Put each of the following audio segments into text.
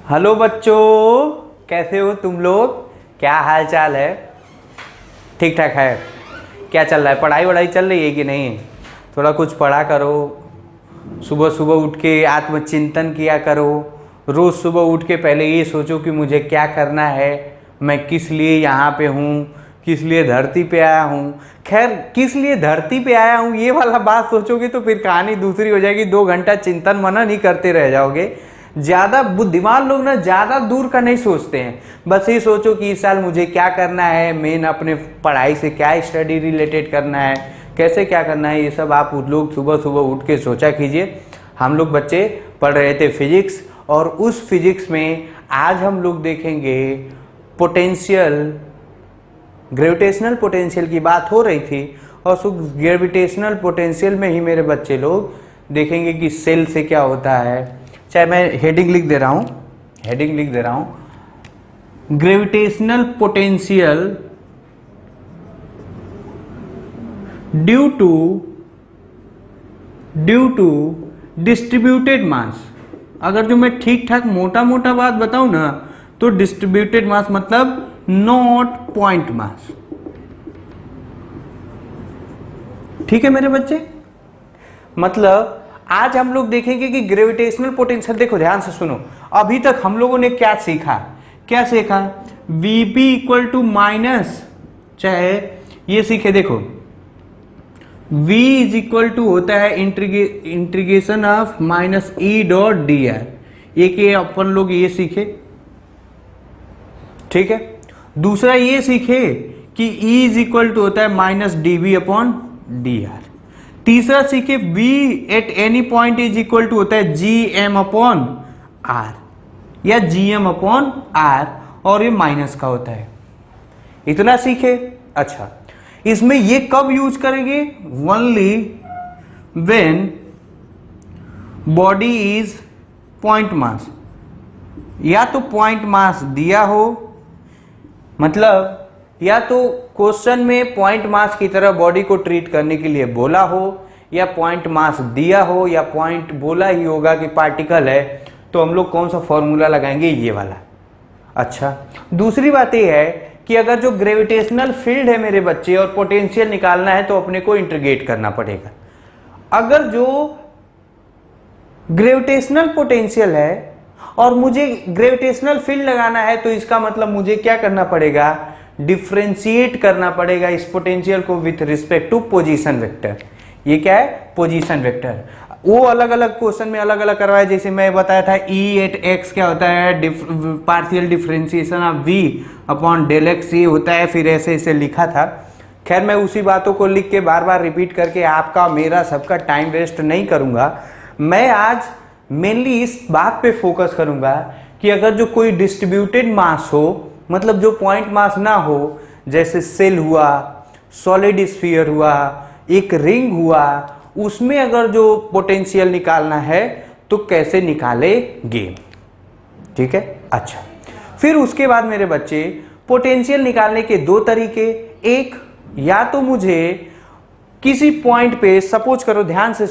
Hello बच्चों, कैसे हो तुम लोग? क्या हाल चाल है? ठीक ठाक है? क्या चल रहा है? पढ़ाई वढ़ाई चल रही है कि नहीं? थोड़ा कुछ पढ़ा करो। सुबह सुबह उठ के आत्मचिंतन किया करो। रोज़ सुबह उठ के पहले ये सोचो कि मुझे क्या करना है, मैं किस लिए यहाँ पे हूँ, किस लिए धरती पे आया हूँ। खैर, किस लिए धरती पे आया हूँ ये वाला बात सोचोगे तो फिर कहानी दूसरी हो जाएगी। 2 घंटा चिंतन मनन ही करते रह जाओगे। ज़्यादा बुद्धिमान लोग ना ज़्यादा दूर का नहीं सोचते हैं। बस ये सोचो कि इस साल मुझे क्या करना है, मेन अपने पढ़ाई से क्या स्टडी रिलेटेड करना है, कैसे क्या करना है, ये सब आप लोग सुबह सुबह उठ के सोचा कीजिए। हम लोग बच्चे पढ़ रहे थे फिजिक्स, और उस फिजिक्स में आज हम लोग देखेंगे पोटेंशियल, ग्रेविटेशनल पोटेंशियल की बात हो रही थी। और उस ग्रेविटेशनल पोटेंशियल में ही मेरे बच्चे लोग देखेंगे कि सेल से क्या होता है। चाहे मैं हेडिंग लिख दे रहा हूं, gravitational potential due to distributed mass. अगर जो मैं ठीक ठाक मोटा मोटा बात बताऊं ना, तो डिस्ट्रीब्यूटेड मास मतलब नॉट पॉइंट मास। ठीक है मेरे बच्चे? मतलब आज हम लोग देखेंगे कि ग्रेविटेशनल पोटेंशियल, देखो ध्यान से सुनो। अभी तक हम लोगों ने क्या सीखा? Vp इक्वल टू माइनस, चाहे ये सीखे, देखो V इज इक्वल टू होता है integration of minus E dot D are. एक ये अपन लोग ये सीखे, ठीक है। दूसरा ये सीखे कि E इज इक्वल टू होता है minus D V upon D R. तीसरा सीखे V at any point is equal to होता है जी एम अपॉन आर या जी एम अपॉन आर, और ये माइनस का होता है। इतना सीखे। अच्छा, इसमें ये कब यूज करेंगे? Only when body is point mass, या तो पॉइंट मास दिया हो, मतलब या तो क्वेश्चन में पॉइंट मास की तरह बॉडी को ट्रीट करने के लिए बोला हो, या पॉइंट मास दिया हो, या पॉइंट बोला ही होगा कि पार्टिकल है, तो हम लोग कौन सा फॉर्मूला लगाएंगे? ये वाला। अच्छा, दूसरी बात यह है कि अगर जो ग्रेविटेशनल फील्ड है मेरे बच्चे, और पोटेंशियल निकालना है, तो अपने को इंटीग्रेट करना पड़ेगा। अगर जो ग्रेविटेशनल पोटेंशियल है और मुझे ग्रेविटेशनल फील्ड लगाना है, तो इसका मतलब मुझे क्या करना पड़ेगा? डिफरेंशिएट करना पड़ेगा इस पोटेंशियल को with respect to position vector. ये क्या है? Position vector. वो अलग अलग क्वेश्चन में अलग अलग करवाया, जैसे मैं बताया था E एट एक्स क्या होता है, partial differentiation of V upon del X, ये होता है। फिर ऐसे ऐसे लिखा था। खैर, मैं उसी बातों को लिख के बार बार रिपीट करके आपका मेरा सबका टाइम वेस्ट नहीं करूंगा। मैं आज मेनली इस बात पे फोकस करूंगा कि अगर जो कोई डिस्ट्रीब्यूटेड मास हो, मतलब जो पॉइंट मास ना हो, जैसे सेल हुआ, सॉलिड स्फीयर हुआ, एक रिंग हुआ, उसमें अगर जो पोटेंशियल निकालना है तो कैसे निकालेंगे? ठीक है। अच्छा, फिर उसके बाद मेरे बच्चे पोटेंशियल निकालने के 2 तरीके। एक, या तो मुझे किसी पॉइंट पे, सपोज करो, ध्यान से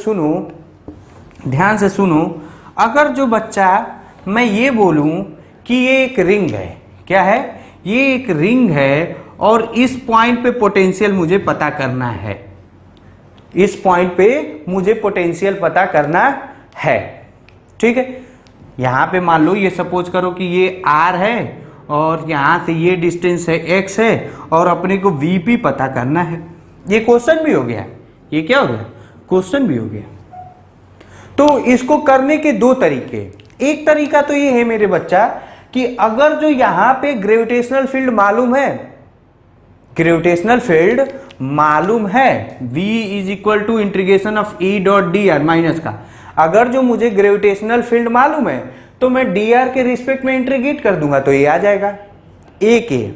सुनो, अगर जो बच्चा मैं ये बोलूं कि ये एक रिंग है, क्या है? ये एक रिंग है, और इस पॉइंट पे पोटेंशियल मुझे पता करना है। इस पॉइंट पे मुझे पोटेंशियल पता करना है, ठीक है। यहां पे मान लो, ये सपोज करो कि ये R है, और यहां से ये डिस्टेंस है X है, और अपने को Vp पता करना है। ये क्वेश्चन भी हो गया। ये क्या हो गया? क्वेश्चन भी हो गया। तो इसको करने के 2 तरीके। एक तरीका तो ये है मेरे बच्चा कि अगर जो यहां पे ग्रेविटेशनल फील्ड मालूम है, V is equal to integration of E dot D R minus का। अगर जो मुझे ग्रेविटेशनल फील्ड मालूम है, तो मैं dr के रिस्पेक्ट में इंटीग्रेट कर दूंगा, तो ये आ जाएगा। एक है।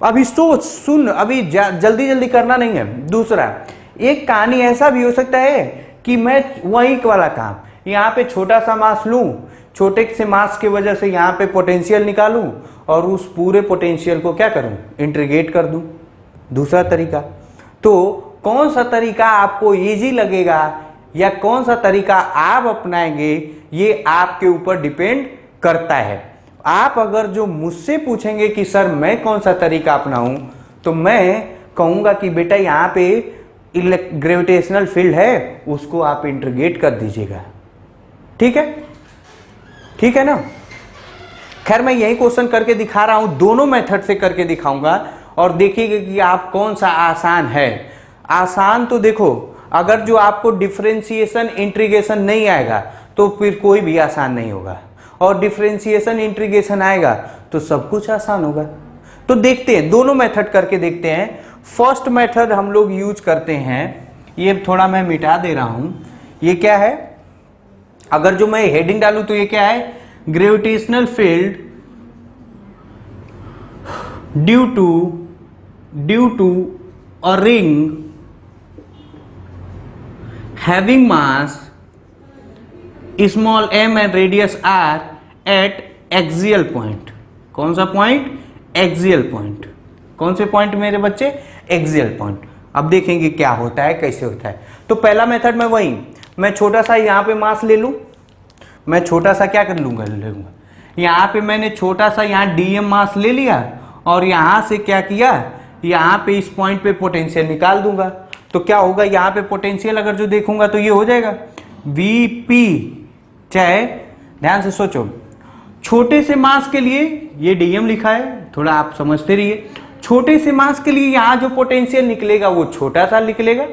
अभी सुन, अभी जल्दी जल्दी करना नहीं है। दूसरा, एक कहानी ऐसा भी हो सकता है कि मैं वही वाला काम, यहाँ पे छोटा सा मास लूं, छोटे से मास की वजह से यहाँ पे पोटेंशियल निकालूं, और उस पूरे पोटेंशियल को क्या करूं? इंटीग्रेट कर दूं। दूसरा तरीका। तो कौन सा तरीका आपको इजी लगेगा, या कौन सा तरीका आप अपनाएंगे, ये आपके ऊपर डिपेंड करता है। आप अगर जो मुझसे पूछेंगे कि सर मैं कौन सा तरीका अपनाऊं, तो मैं कहूंगा कि बेटा यहाँ पे ग्रेविटेशनल फील्ड है, उसको आप इंटीग्रेट कर दीजिएगा। ठीक है, ठीक है ना। खैर मैं यही क्वेश्चन करके दिखा रहा हूं, दोनों मेथड से करके दिखाऊंगा और देखिएगा कि आप कौन सा आसान है। आसान तो देखो, अगर जो आपको डिफरेंशिएशन इंटीग्रेशन नहीं आएगा तो फिर कोई भी आसान नहीं होगा, और डिफरेंशिएशन इंटीग्रेशन आएगा तो सब कुछ आसान होगा। तो देखते हैं, दोनों मेथड करके देखते हैं। फर्स्ट मेथड हम लोग यूज करते हैं, ये थोड़ा मैं मिटा दे रहा हूं। ये क्या है, अगर जो मैं हेडिंग डालूं तो ये क्या है, gravitational field due to a ring having mass small m and radius r at axial point. कौन सा पॉइंट, एक्सियल पॉइंट। कौन से पॉइंट मेरे बच्चे, एक्सियल पॉइंट। अब देखेंगे क्या होता है, कैसे होता है। तो पहला मेथड में वही, मैं छोटा सा यहाँ पे मास ले लूं, मैं छोटा सा क्या कर लूंगा, यहाँ पे मैंने छोटा सा यहाँ dm मास ले लिया और यहाँ से क्या किया, यहाँ पे इस पॉइंट पे पोटेंशियल निकाल दूंगा। तो क्या होगा, यहाँ पे पोटेंशियल अगर जो देखूंगा तो ये हो जाएगा Vp, चाहे ध्यान से सोचो, छोटे से मास के लिए ये dm लिखा है, थोड़ा आप समझते रहिए। छोटे से मास के लिए यहाँ जो पोटेंशियल निकलेगा वो छोटा सा निकलेगा,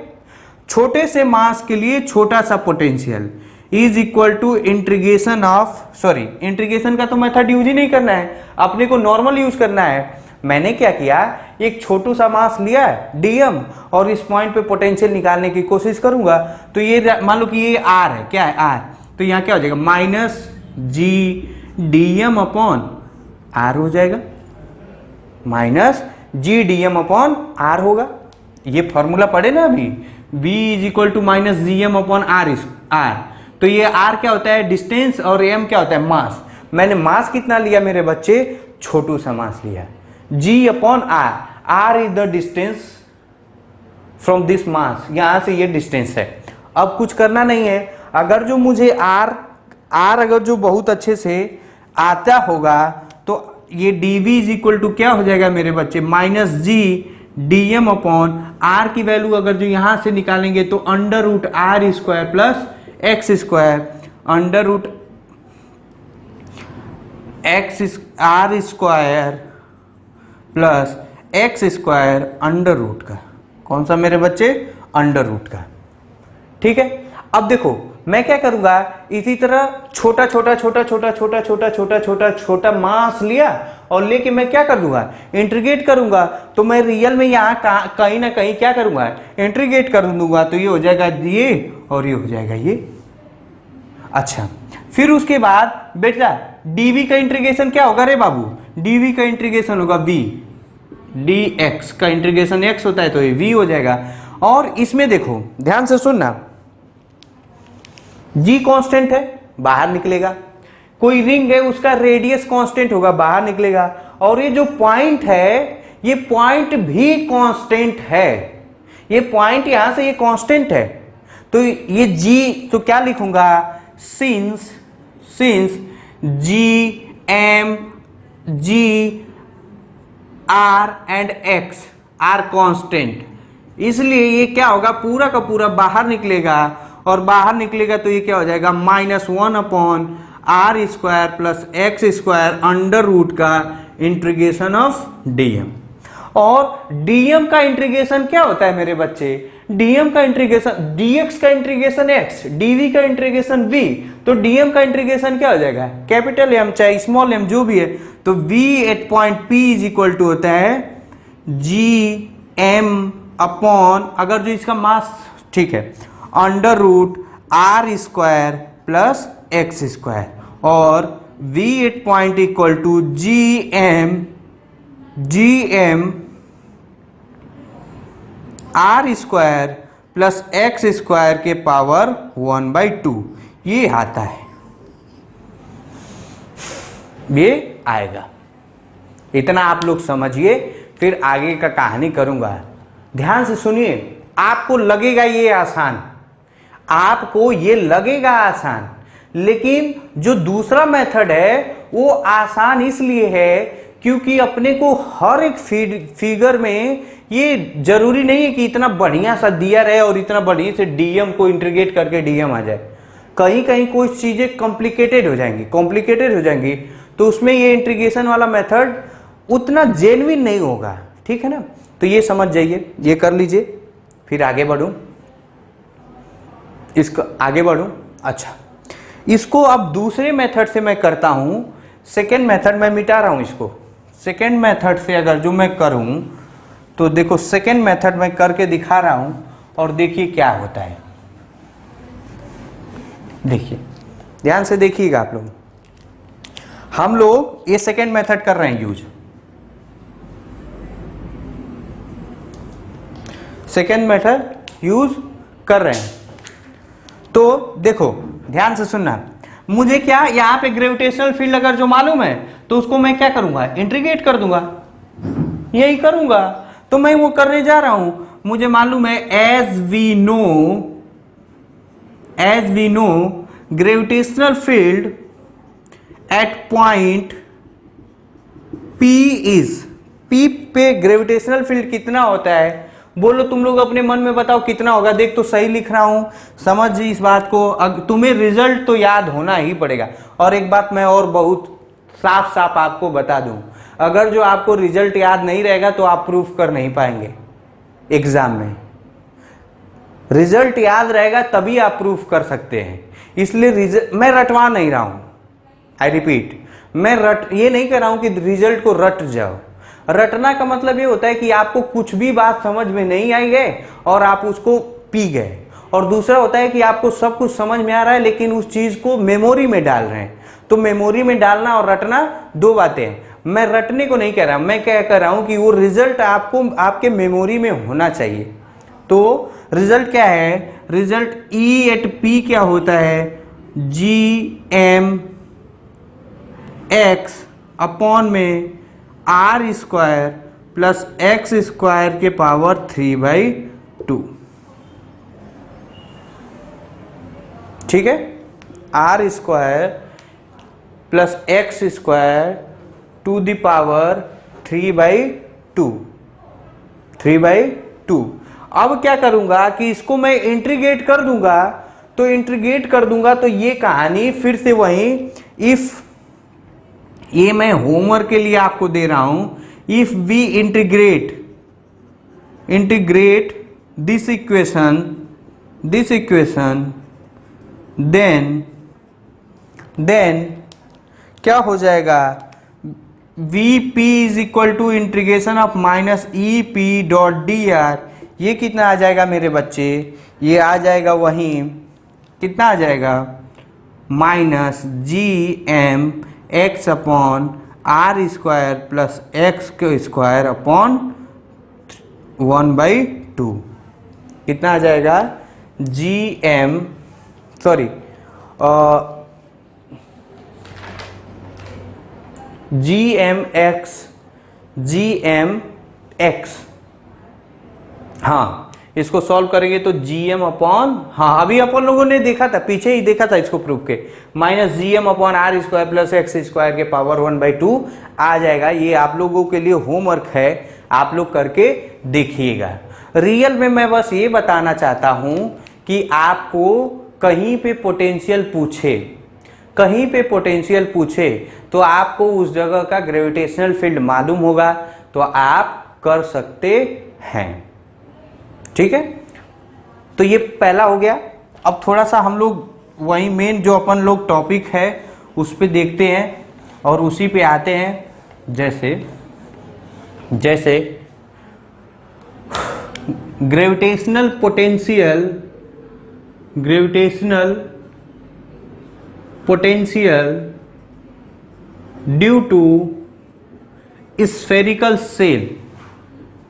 छोटे से मास के लिए छोटा सा potential is equal to integration of, sorry integration का तो मेथड यूज ही नहीं करना है, अपने को नॉर्मल यूज करना है। मैंने क्या किया, एक छोटू सा मास लिया dm और इस पॉइंट पे पोटेंशियल निकालने की कोशिश करूंगा। तो ये मान लो कि ये r है, क्या है r, तो यहाँ क्या हो जाएगा, minus G dm upon r हो जाएगा, minus G dm upon r होगा। ये फॉर्मूला पढ़े ना अभी, v is equal to minus G M upon r। तो ये r क्या होता है, डिस्टेंस, और m क्या होता है, मास। मैंने मास कितना लिया मेरे बच्चे, छोटू सा मास लिया, g upon r is the distance from this mass, यहां से ये डिस्टेंस है। अब कुछ करना नहीं है, अगर जो मुझे r अगर जो बहुत अच्छे से आता होगा तो ये dv इज इक्वल टू क्या हो जाएगा मेरे बच्चे, minus G dm upon r की वैल्यू अगर जो यहां से निकालेंगे तो under root r square plus X square, under root X R square plus X square under root का, कौन सा मेरे बच्चे, अंडर रूट का। ठीक है, अब देखो मैं क्या करूंगा, इसी तरह छोटा छोटा छोटा छोटा छोटा छोटा छोटा छोटा छोटा मास लिया और लेके मैं क्या कर दूंगा, इंटीग्रेट करूंगा। तो मैं रियल में यहाँ कहीं ना कहीं क्या करूंगा, इंटीग्रेट कर दूंगा। तो ये हो जाएगा ये और ये हो जाएगा ये। अच्छा, फिर उसके बाद बेटा dv का इंटीग्रेशन क्या होगा रे बाबू, dv का इंटीग्रेशन होगा v, dx का इंटीग्रेशन x होता है तो ये v हो जाएगा। और इसमें देखो ध्यान से सुनना, g कांस्टेंट है, बाहर निकलेगा। कोई रिंग है उसका रेडियस कांस्टेंट होगा, बाहर निकलेगा। और ये जो पॉइंट है, ये पॉइंट भी कांस्टेंट है, ये पॉइंट यहां से ये कांस्टेंट है। तो ये g, तो क्या लिखूंगा, since g m g r and x are constant, इसलिए ये क्या होगा, पूरा का पूरा बाहर निकलेगा। और बाहर निकलेगा तो ये क्या हो जाएगा, -1 upon R square plus X square under root का इंटीग्रेशन ऑफ dm। और dm का इंटीग्रेशन क्या होता है मेरे बच्चे, dm का इंटीग्रेशन, dx का इंटीग्रेशन x, dv का इंटीग्रेशन v। तो dm का इंटीग्रेशन क्या हो जाएगा, कैपिटल m चाहे स्मॉल m जो भी है। तो v at point p is equal to होता है gm अपॉन, अगर जो इसका मास ठीक है, under root R square plus X square, और v at point equal to gm R square plus X square के पावर 1/2, ये आता है, ये आएगा। इतना आप लोग समझिए, फिर आगे का कहानी करूंगा। ध्यान से सुनिए, आपको लगेगा ये आसान, आपको ये लगेगा आसान, लेकिन जो दूसरा मेथड है वो आसान इसलिए है क्योंकि अपने को हर एक फिगर में ये जरूरी नहीं है कि इतना बढ़िया सा दिया रहे और इतना बढ़िया से डीएम को इंटीग्रेट करके डीएम आ जाए। कहीं कहीं कुछ चीजें कॉम्प्लिकेटेड हो जाएंगी तो उसमें ये इंटीग्रेशन वाला मेथड उतना जेन्युइन नहीं होगा। ठीक है ना, तो ये समझ जाइए, ये कर लीजिए, फिर आगे बढ़ूं, इसको आगे बढ़ूं। अच्छा, इसको अब दूसरे मेथड से मैं करता हूं। सेकेंड मेथड मैं मिटा रहा हूं इसको। सेकेंड मेथड से अगर जो मैं करूं तो देखो, सेकेंड मेथड मैं करके दिखा रहा हूं और देखिए क्या होता है। देखिए, ध्यान से देखिएगा आप लोग। हम लोग ये सेकेंड मेथड कर रहे हैं यूज। सेकेंड मेथड यूज कर रहे हैं तो देखो ध्यान से सुनना। मुझे क्या यहां पे ग्रेविटेशनल फील्ड अगर जो मालूम है तो उसको मैं क्या करूंगा, इंटीग्रेट कर दूंगा, यही करूंगा। तो मैं वो करने जा रहा हूं। मुझे मालूम है as we know gravitational field at point P is, P पे ग्रेविटेशनल फील्ड कितना होता है, बोलो तुम लोग अपने मन में बताओ कितना होगा। देख तो सही लिख रहा हूं, समझ इस बात को। तुम्हें रिजल्ट तो याद होना ही पड़ेगा। और एक बात मैं और बहुत साफ साफ आपको बता दूं, अगर जो आपको रिजल्ट याद नहीं रहेगा तो आप प्रूफ कर नहीं पाएंगे एग्जाम में। रिजल्ट याद रहेगा तभी आप प्रूफ कर सकते हैं। इसलिए मैं रटवा नहीं रहा हूं, आई रिपीट, मैं ये नहीं कर रहा हूं कि रिजल्ट को रट जाओ। रटना का मतलब ये होता है कि आपको कुछ भी बात समझ में नहीं आई गए और आप उसको पी गए, और दूसरा होता है कि आपको सब कुछ समझ में आ रहा है लेकिन उस चीज को मेमोरी में डाल रहे हैं। तो मेमोरी में डालना और रटना दो बातें हैं। मैं रटने को नहीं कह रहा, मैं क्या कह रहा हूं कि वो रिजल्ट आपको आपके मेमोरी में होना चाहिए। तो रिजल्ट क्या है, रिजल्ट ई एट पी क्या होता है, जी एम एक्स अपॉन में R square plus X square के पावर 3/2। ठीक है, R square plus X square to the power 3/2। अब क्या करूंगा कि इसको मैं इंटीग्रेट कर दूंगा। तो ये कहानी फिर से वही, इफ, ये मैं होमवर्क के लिए आपको दे रहा हूं, if we integrate this equation then क्या हो जाएगा, Vp is equal to integration of minus E P dot D R. ये कितना आ जाएगा मेरे बच्चे, ये आ जाएगा वहीं, कितना आ जाएगा, minus G M X upon R square plus X के स्क्वायर अपॉन 1/2। कितना आ जाएगा, जी एम एक्स, हाँ इसको सॉल्व करेंगे तो gm अपॉन, हाँ अभी अपन लोगों ने देखा था, पीछे ही देखा था इसको प्रूफ के, minus gm upon R square plus X square के पावर 1/2 आ जाएगा। ये आप लोगों के लिए होमवर्क है, आप लोग करके देखिएगा। रियल में मैं बस ये बताना चाहता हूं कि आपको कहीं पे पोटेंशियल पूछे तो आपको उस जगह का ग्रेविटेशनल फील्ड मालूम होगा तो आप कर सकते हैं। ठीक है, तो ये पहला हो गया। अब थोड़ा सा हम लोग वही मेन जो अपन लोग टॉपिक है उस पे देखते हैं और उसी पे आते हैं। जैसे gravitational potential due to spherical shell.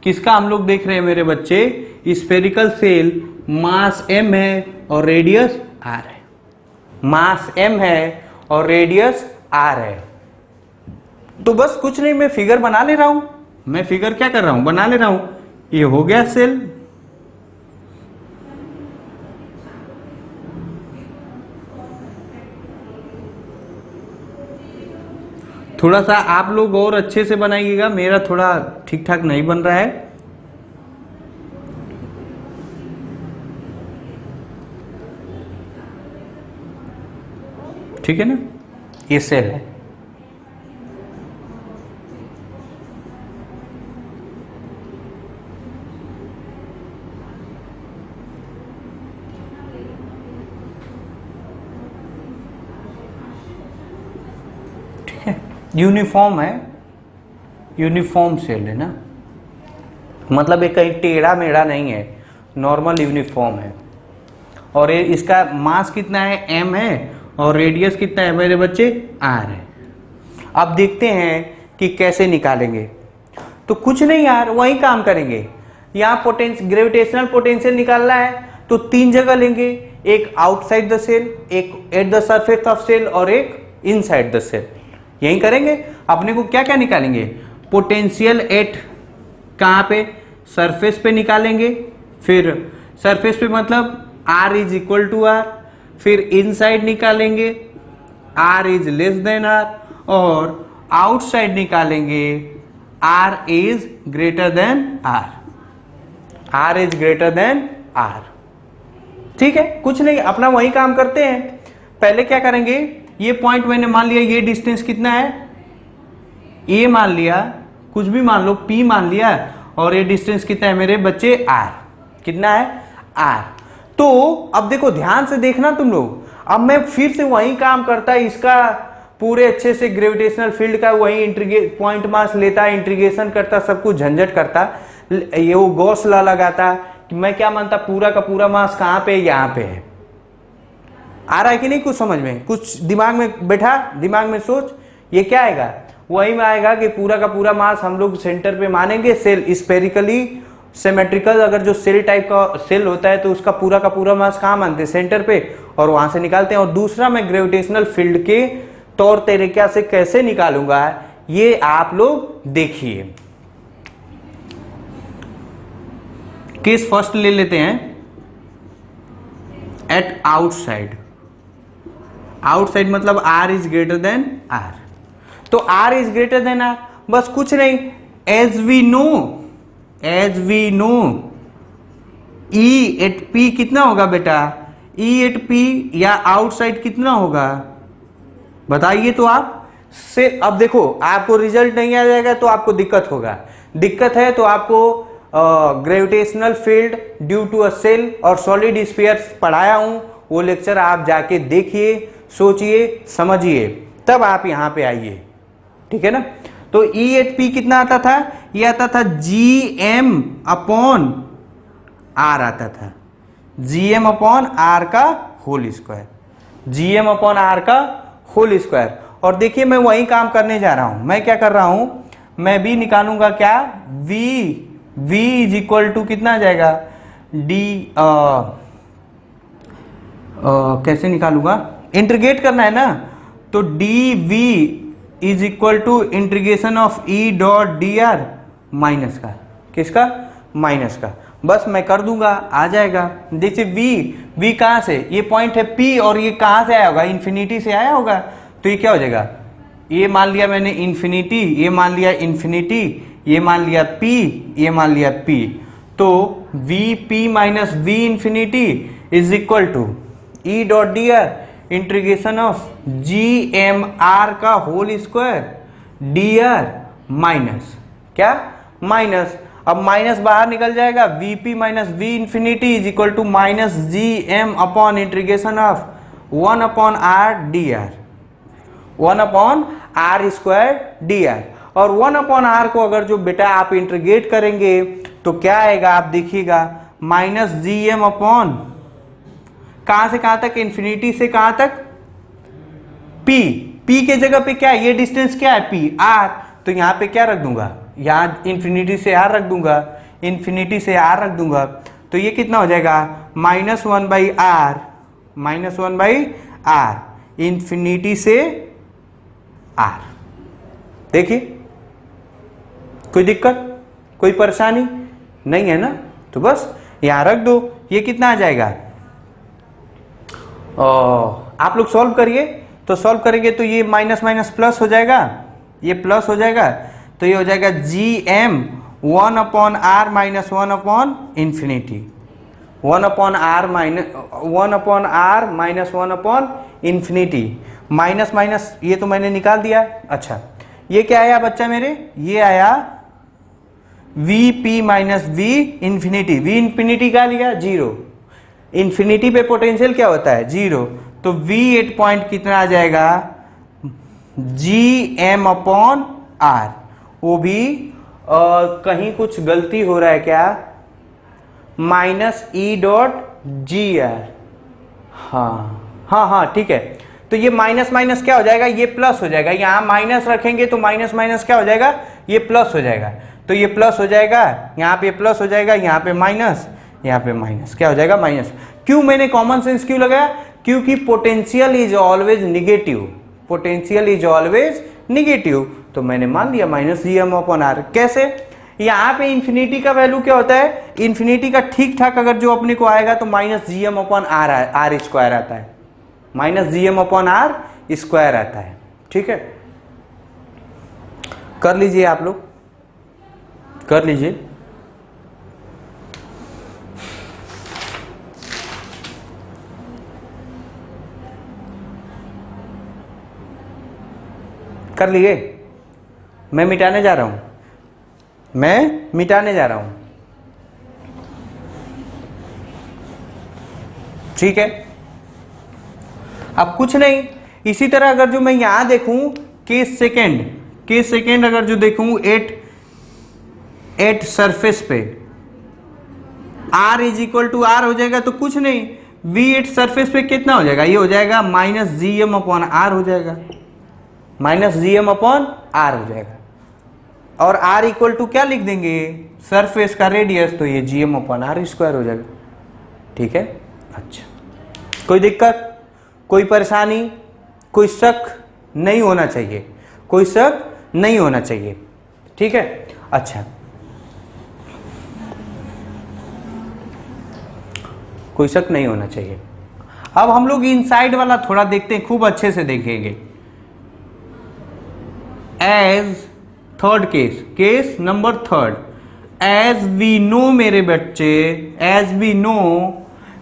किसका हम लोग देख रहे हैं मेरे बच्चे, स्फेरिकल सेल, मास m है और रेडियस r है। मास m है और रेडियस r है। तो बस कुछ नहीं, मैं फिगर बना ले रहा हूं, मैं फिगर क्या कर रहा हूं, बना ले रहा हूं। ये हो गया सेल, थोड़ा सा आप लोग और अच्छे से बनाइएगा, मेरा थोड़ा ठीक ठाक नहीं बन रहा है। ठीक है ना, ये सेल है। ठीक है, यूनिफॉर्म है, यूनिफॉर्म सेल है ना, मतलब ये कहीं टेढ़ा मेढ़ा नहीं है, नॉर्मल यूनिफॉर्म है। और ये इसका मास कितना है, m है, और रेडियस कितना है मेरे बच्चे, r है। अब देखते हैं कि कैसे निकालेंगे। तो कुछ नहीं यार, वही काम करेंगे। यहाँ ग्रेविटेशनल पोटेंशियल निकालना है तो 3 जगह लेंगे, एक आउटसाइड द सेल, एक at the surface of shell, और एक इनसाइड द सेल। यही करेंगे। अपने को क्या क्या निकालेंगे, पोटेंशियल एट कहाँ पे, सरफेस पे निकालेंगे। फिर सरफेस पे मतलब r is equal to r। फिर इनसाइड निकालेंगे, r is less than r। और आउटसाइड निकालेंगे, r is greater than r। r is greater than r। ठीक है, कुछ नहीं, अपना वही काम करते हैं। पहले क्या करेंगे, ये पॉइंट मैंने मान लिया, ये डिस्टेंस कितना है, a मान लिया, कुछ भी मान लो, p मान लिया, और ये डिस्टेंस कितना है मेरे बच्चे, r। कितना है, r। तो अब देखो, ध्यान से देखना तुम लोग। अब मैं फिर से वही काम करता, इसका पूरे अच्छे से ग्रेविटेशनल फील्ड का वही पॉइंट मास लेता, इंटीग्रेशन करता, सब कुछ झंझट करता, ये वो गॉस लॉ लगाता कि मैं क्या मानता, पूरा का पूरा मास कहाँ पे, यहाँ पे है। आ रहा है कि नहीं कुछ समझ में, कुछ दिमाग में बैठा, दिमाग में सोच, ये क्या आएगा, वही में आएगा कि पूरा का पूरा मास हम लोग सेंटर पे मानेंगे। सेल स्पेरिकली सिमेट्रिकल, अगर जो सेल टाइप का सेल होता है तो उसका पूरा का पूरा मास कहाँ मानते हैं, सेंटर पे, और वहां से निकालते हैं। और दूसरा, मैं ग्रेविटेशनल फील्ड के तौर तरीका से कैसे निकालूंगा, ये आप लोग देखिए। केस फर्स्ट ले लेते हैं, एट आउटसाइड। आउटसाइड मतलब r is greater than r। तो r is greater than r, बस कुछ नहीं, as we know E at P कितना होगा बेटा, E एट P या आउटसाइड कितना होगा, बताइए तो आप से। अब देखो, आपको रिजल्ट नहीं आ जाएगा तो आपको दिक्कत होगा। दिक्कत है तो आपको gravitational field due to a shell और सॉलिड स्फीयर पढ़ाया हूं, वो लेक्चर आप जाके देखिए, सोचिए, समझिए, तब आप यहां पे आइए। ठीक है ना। तो E एट P कितना आता था, ये आता था GM अपॉन R आता था, GM अपॉन R का whole square, GM upon R का होल स्क्वायर। और देखिए, मैं वही काम करने जा रहा हूं। मैं क्या कर रहा हूं, मैं भी निकालूंगा क्या, V इज इक्वल टू कितना आ जाएगा, कैसे निकालूंगा, इंटीग्रेट करना है ना, तो dV is equal to integration of E dot dr minus का, किसका, माइनस का। बस मैं कर दूंगा, आ जाएगा। देखिए V कहाँ से, ये पॉइंट है P, और ये कहाँ से आया होगा, इन्फिनिटी से आया होगा। तो ये क्या हो जाएगा, ये मान लिया मैंने इन्फिनिटी, ये मान लिया इन्फिनिटी, ये मान लिया P, ये मान लिया P। तो VP minus V infinity is equal to E dot dr integration of GMR का होल स्क्वायर dr माइनस क्या, माइनस। अब माइनस बाहर निकल जाएगा, VP minus V infinity is equal to minus GM upon integration of 1 upon R dr, 1 upon R square dr। और 1 upon R को अगर जो बेटा आप इंटीग्रेट करेंगे तो क्या आएगा, आप देखिएगा, माइनस GM अपॉन कहां से कहां तक, इंफिनिटी से कहां तक, P के जगह पे क्या है, ये डिस्टेंस क्या है, P R। तो यहां पे क्या रख दूंगा, यहां इंफिनिटी से R रख दूंगा, इंफिनिटी से R रख दूंगा। तो ये कितना हो जाएगा, minus 1 by R, minus 1 by R, infinity से R। देखिए, कोई दिक्कत, कोई परेशानी नहीं है ना, तो बस यहां रख दो। ये कितना आ जाएगा, आप लोग सॉल्व करिए, तो सॉल्व करेंगे तो ये माइनस माइनस प्लस हो जाएगा, ये प्लस हो जाएगा, तो ये हो जाएगा G M 1/r minus 1/infinity, 1/r minus 1/infinity, minus minus ये तो मैंने निकाल दिया। अच्छा ये क्या आया बच्चा मेरे, ये आया we P minus we infinity. We infinity क्या लिया, जीरो। इंफिनिटी पे पोटेंशियल क्या होता है, जीरो। तो V8 पॉइंट कितना आ जाएगा, जी एम अपॉन आर। वो भी कहीं कुछ गलती हो रहा है क्या, minus E dot G R. हाँ ठीक है। तो ये माइनस माइनस क्या हो जाएगा, ये प्लस हो जाएगा। यहां माइनस रखेंगे तो माइनस माइनस क्या हो जाएगा, ये प्लस हो जाएगा। तो ये प्लस हो जाएगा, यहाँ पे प्लस हो जाएगा, यहाँ पे माइनस, यहाँ पे माइनस, क्या हो जाएगा माइनस। क्यों मैंने कॉमन सेंस क्यों लगाया, क्योंकि potential is always negative, potential is always negative. तो मैंने मान लिया minus G M upon R. कैसे, यहाँ पे इंफिनिटी का वैल्यू क्या होता है, इंफिनिटी का ठीक ठाक अगर जो अपने को आएगा तो minus G M upon R square आता है, minus G M upon R square आता है। ठीक है, कर लीजिए आप लोग, कर लीजिए। कर लिए, मैं मिटाने जा रहा हूं, मैं मिटाने जा रहा हूं। ठीक है, अब कुछ नहीं। इसी तरह अगर जो मैं यहां देखूं केस सेकेंड अगर जो देखूं एट सरफेस पे r is equal to R हो जाएगा, तो कुछ नहीं, V8 सरफेस पे कितना हो जाएगा, ये हो जाएगा minus G M upon R हो जाएगा, minus G M upon R हो जाएगा। और r इक्वल टू क्या लिख देंगे, सरफेस का रेडियस, तो ये G M upon R square हो जाएगा। ठीक है, अच्छा, कोई दिक्कत, कोई परेशानी, कोई शक नहीं होना चाहिए, कोई शक नहीं होना चाहिए। ठीक है, अच्छा, कोई शक नहीं होना चाहिए। अब हम लोग इनसाइड वाला थोड़ा देखते हैं, खूब अच्छे से देखेंगे। As third case number third, as we know मेरे बच्चे, as we know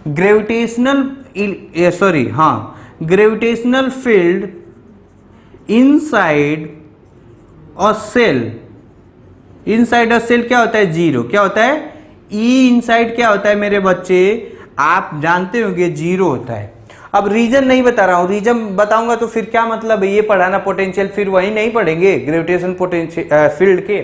gravitational gravitational field inside a shell, inside a shell क्या होता है, जीरो। क्या होता है, ई इनसाइड क्या होता है मेरे बच्चे, आप जानते होंगे जीरो होता है। अब रीजन नहीं बता रहा हूं, रीजन बताऊंगा तो फिर क्या मतलब है ये पढ़ाना पोटेंशियल, फिर वही नहीं पढ़ेंगे ग्रेविटेशन पोटेंशियल फील्ड के।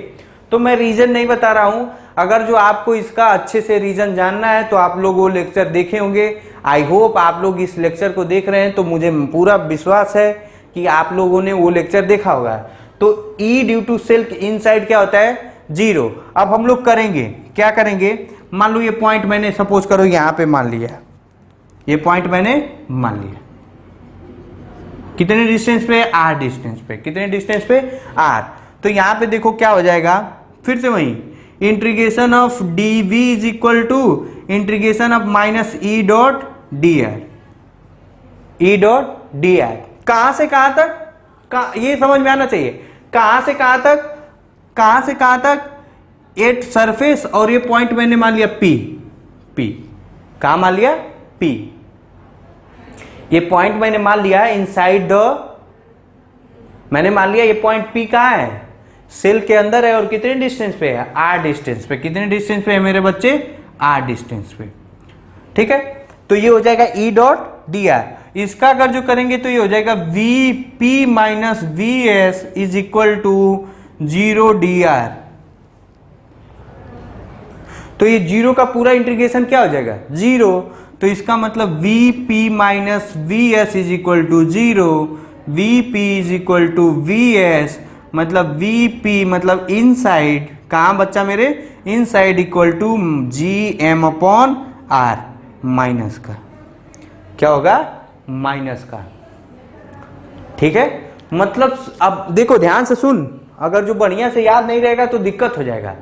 तो मैं रीजन नहीं बता रहा हूं। अगर जो आपको इसका अच्छे से रीजन जानना है तो आप लोग वो लेक्चर देखे होंगे। आई होप आप लोग इस लेक्चर को देख रहे हैं, तो मुझे पूरा विश्वास है कि आप लोगों ने वो लेक्चर देखा होगा। तो ई ड्यू टू सेल्फ इनसाइड क्या होता है, जीरो। अब हम लोग करेंगे, क्या करेंगे, मान लो ये पॉइंट मैंने सपोज करो यहां पे मान लिया, ये पॉइंट मैंने मान लिया, कितने डिस्टेंस पे, आर डिस्टेंस पे, कितने डिस्टेंस पे, आर। तो यहां पे देखो क्या हो जाएगा, फिर से वही integration of D V is equal to integration of minus E dot D R, E dot D R. कहां से कहां तक, ये समझ में आना चाहिए, कहां से कहां तक, कहां से कहां तक, एट सरफेस, और ये पॉइंट मैंने मान लिया पी, कहां मान लिया, पी। ये पॉइंट मैंने मान लिया इनसाइड द, मैंने मान लिया ये पॉइंट पी कहां है, सेल के अंदर है, और कितने डिस्टेंस पे है, आर डिस्टेंस पे। कितने डिस्टेंस पे है मेरे बच्चे, आर डिस्टेंस पे। ठीक है, तो ये हो जाएगा ई डॉट डी आर। इसका अगर जो करेंगे तो ये हो जाएगा V P minus V S is equal to zero D R. तो ये जीरो का पूरा इंटीग्रेशन क्या हो जाएगा, जीरो। तो इसका मतलब V P minus V S is equal to zero, V P is equal to V S, मतलब वी पी मतलब इनसाइड, कहां बच्चा मेरे, inside equal to G M upon R, minus का क्या होगा, माइनस का। ठीक है, मतलब अब देखो ध्यान से सुन, अगर जो बढ़िया से याद नहीं रहेगा तो दिक्कत हो जाएगा।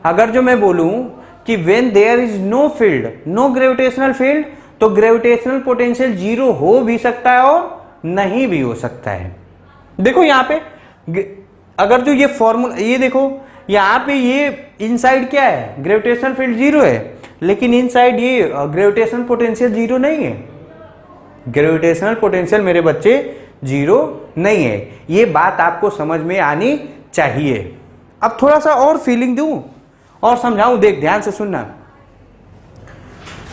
अगर जो मैं बोलूं कि when there is no field, no gravitational field, तो ग्रेविटेशनल पोटेंशियल जीरो हो भी सकता है और नहीं भी हो सकता है। देखो यहां पे अगर जो ये फॉर्मूला, ये देखो यहाँ पे ये इनसाइड क्या है, ग्रेविटेशनल फील्ड जीरो है, लेकिन इनसाइड ये ग्रेविटेशनल पोटेंशियल जीरो नहीं है। ग्रेविटेशनल पोटेंशियल मेरे बच्चे जीरो नहीं है। ये बात आपको समझ में आनी चाहिए। अब थोड़ा सा और फीलिंग दूं और समझाऊं, देख ध्यान से सुनना।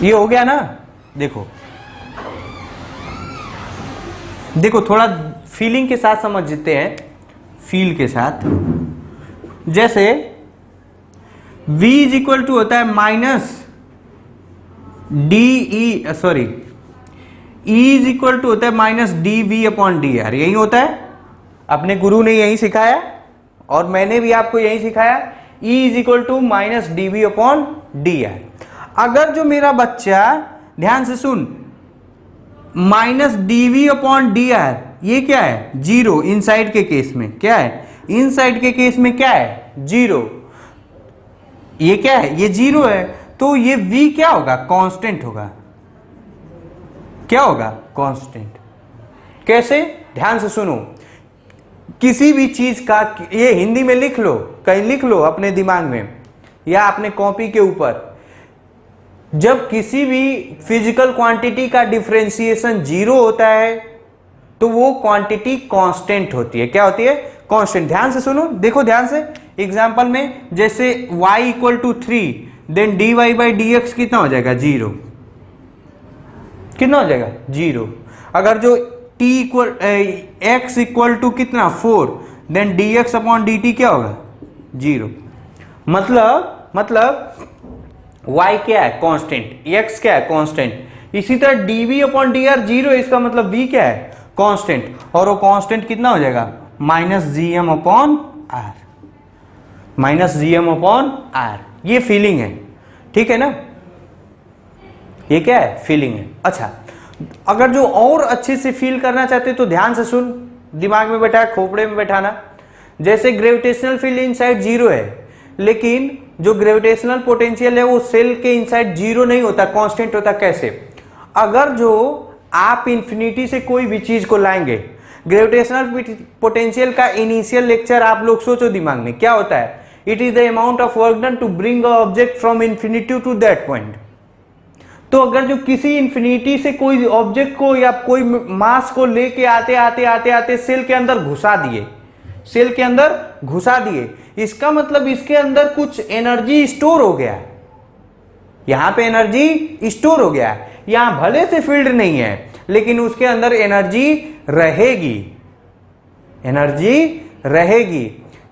ये हो गया ना, देखो देखो थोड़ा फीलिंग के साथ समझते हैं, फील के साथ। जैसे V इज इक्वल टू होता है minus D E, sorry E is equal to होता है minus D V upon D R, यही होता है। अपने गुरु ने यही सिखाया और मैंने भी आपको यही सिखाया। E is equal to minus D V upon D R. अगर जो मेरा बच्चा, ध्यान से सुन, minus D V upon D R, ये क्या है, जीरो। इनसाइड के केस में क्या है, इनसाइड के केस में क्या है, जीरो। ये क्या है, ये जीरो है, तो ये V क्या होगा, कांस्टेंट होगा। क्या होगा, कांस्टेंट। कैसे, ध्यान से सुनो। किसी भी चीज का, ये हिंदी में लिख लो, कहीं लिख लो अपने दिमाग में या अपने कॉपी के ऊपर। जब किसी भी फिजिकल क्वांटिटी का डिफरेंशिएशन जीरो होता है तो वो क्वांटिटी कांस्टेंट होती है। क्या होती है, कांस्टेंट। ध्यान से सुनो, देखो ध्यान से। एग्जांपल में जैसे y equal to 3, then dy by D X कितना हो जाएगा, जीरो। कितना हो जाएगा, जीरो। अगर जो t equal x equal to कितना 4, देन dx अपॉन dt क्या होगा, जीरो। मतलब y क्या है, कांस्टेंट, x क्या है, कांस्टेंट। इसी तरह dv अपॉन dr जीरो, इसका मतलब v क्या है, कांस्टेंट। और वो कांस्टेंट कितना हो जाएगा, minus G M upon R, minus G M upon R. ये फीलिंग है, ठीक है ना, ये क्या है, फीलिंग है। अच्छा, अगर जो और अच्छे से फील करना चाहते तो ध्यान से सुन, दिमाग में बैठा, खोपड़े में बैठाना। जैसे ग्रेविटेशनल फील्ड इनसाइड जीरो है, लेकिन जो ग्रेविटेशनल पोटेंशियल है वो सेल के इनसाइड जीरो नहीं होता, कांस्टेंट होता। कैसे, अगर जो आप इंफिनिटी से कोई भी चीज को लाएंगे, ग्रेविटेशनल पोटेंशियल का इनिशियल लेक्चर आप लोग सोचो दिमाग में, क्या होता है, it is the amount of work done to bring a object from infinity to that point. तो अगर जो किसी इंफिनिटी से कोई ऑब्जेक्ट को या कोई मास को लेके आते आते आते आते सेल के अंदर घुसा दिए, सेल के अंदर घुसा दिए, इसका मतलब इसके अंदर कुछ एनर्जी स्टोर हो गया। यहां पे एनर्जी स्टोर हो गया। यहां भले से फील्ड नहीं है, लेकिन उसके अंदर एनर्जी रहेगी, एनर्जी रहेगी।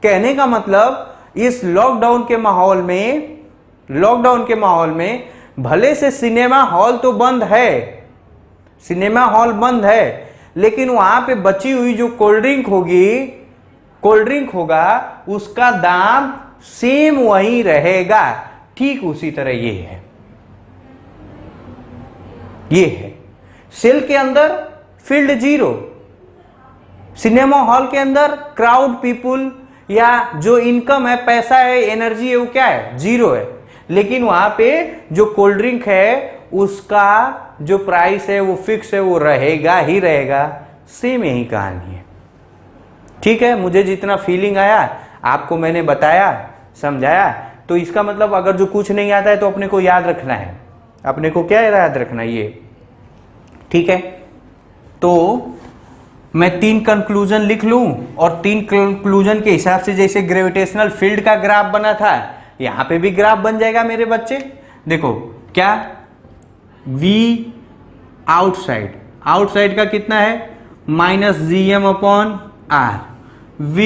कहने का मतलब इस लॉकडाउन के माहौल में भले से सिनेमा हॉल तो बंद है, सिनेमा हॉल बंद है, लेकिन वहां पे बची हुई जो कोल्ड ड्रिंक होगा, उसका दाम सेम वही रहेगा। ठीक उसी तरह ये है। सेल के अंदर फील्ड जीरो, सिनेमा हॉल के अंदर क्राउड पीपुल या जो इनकम है, पैसा है, एनर्जी है, वो क्या है, जीरो है। लेकिन वहां पे जो कोल्ड ड्रिंक है उसका जो प्राइस है वो फिक्स है, वो रहेगा ही रहेगा। सेम यही कहानी है, ठीक है। मुझे जितना फीलिंग आया आपको मैंने बताया, समझाया। तो इसका मतलब अगर जो कुछ नहीं आता है तो अपने को याद रखना है, अपने को क्या याद रखना है, ये ठीक है। तो मैं 3 कंक्लूजन लिख लूं और 3 कंक्लूजन के हिसाब से, जैसे ग्रेविटेशनल फील्ड का ग्राफ बना था, यहां पे भी ग्राफ बन जाएगा मेरे बच्चे। देखो क्या, V आउटसाइड का कितना है, minus G M upon R. V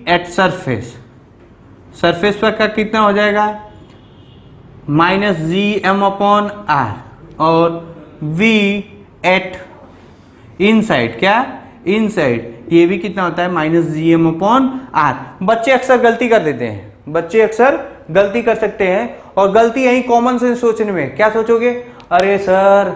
at surface पर का कितना हो जाएगा, minus G M upon R. और V एट इनसाइड, क्या, इनसाइड, ये भी कितना होता है, minus G M upon R. बच्चे अक्सर गलती कर देते हैं, बच्चे अक्सर गलती कर सकते हैं, और गलती यही कॉमन सेंस सोचने में। क्या सोचोगे, अरे sir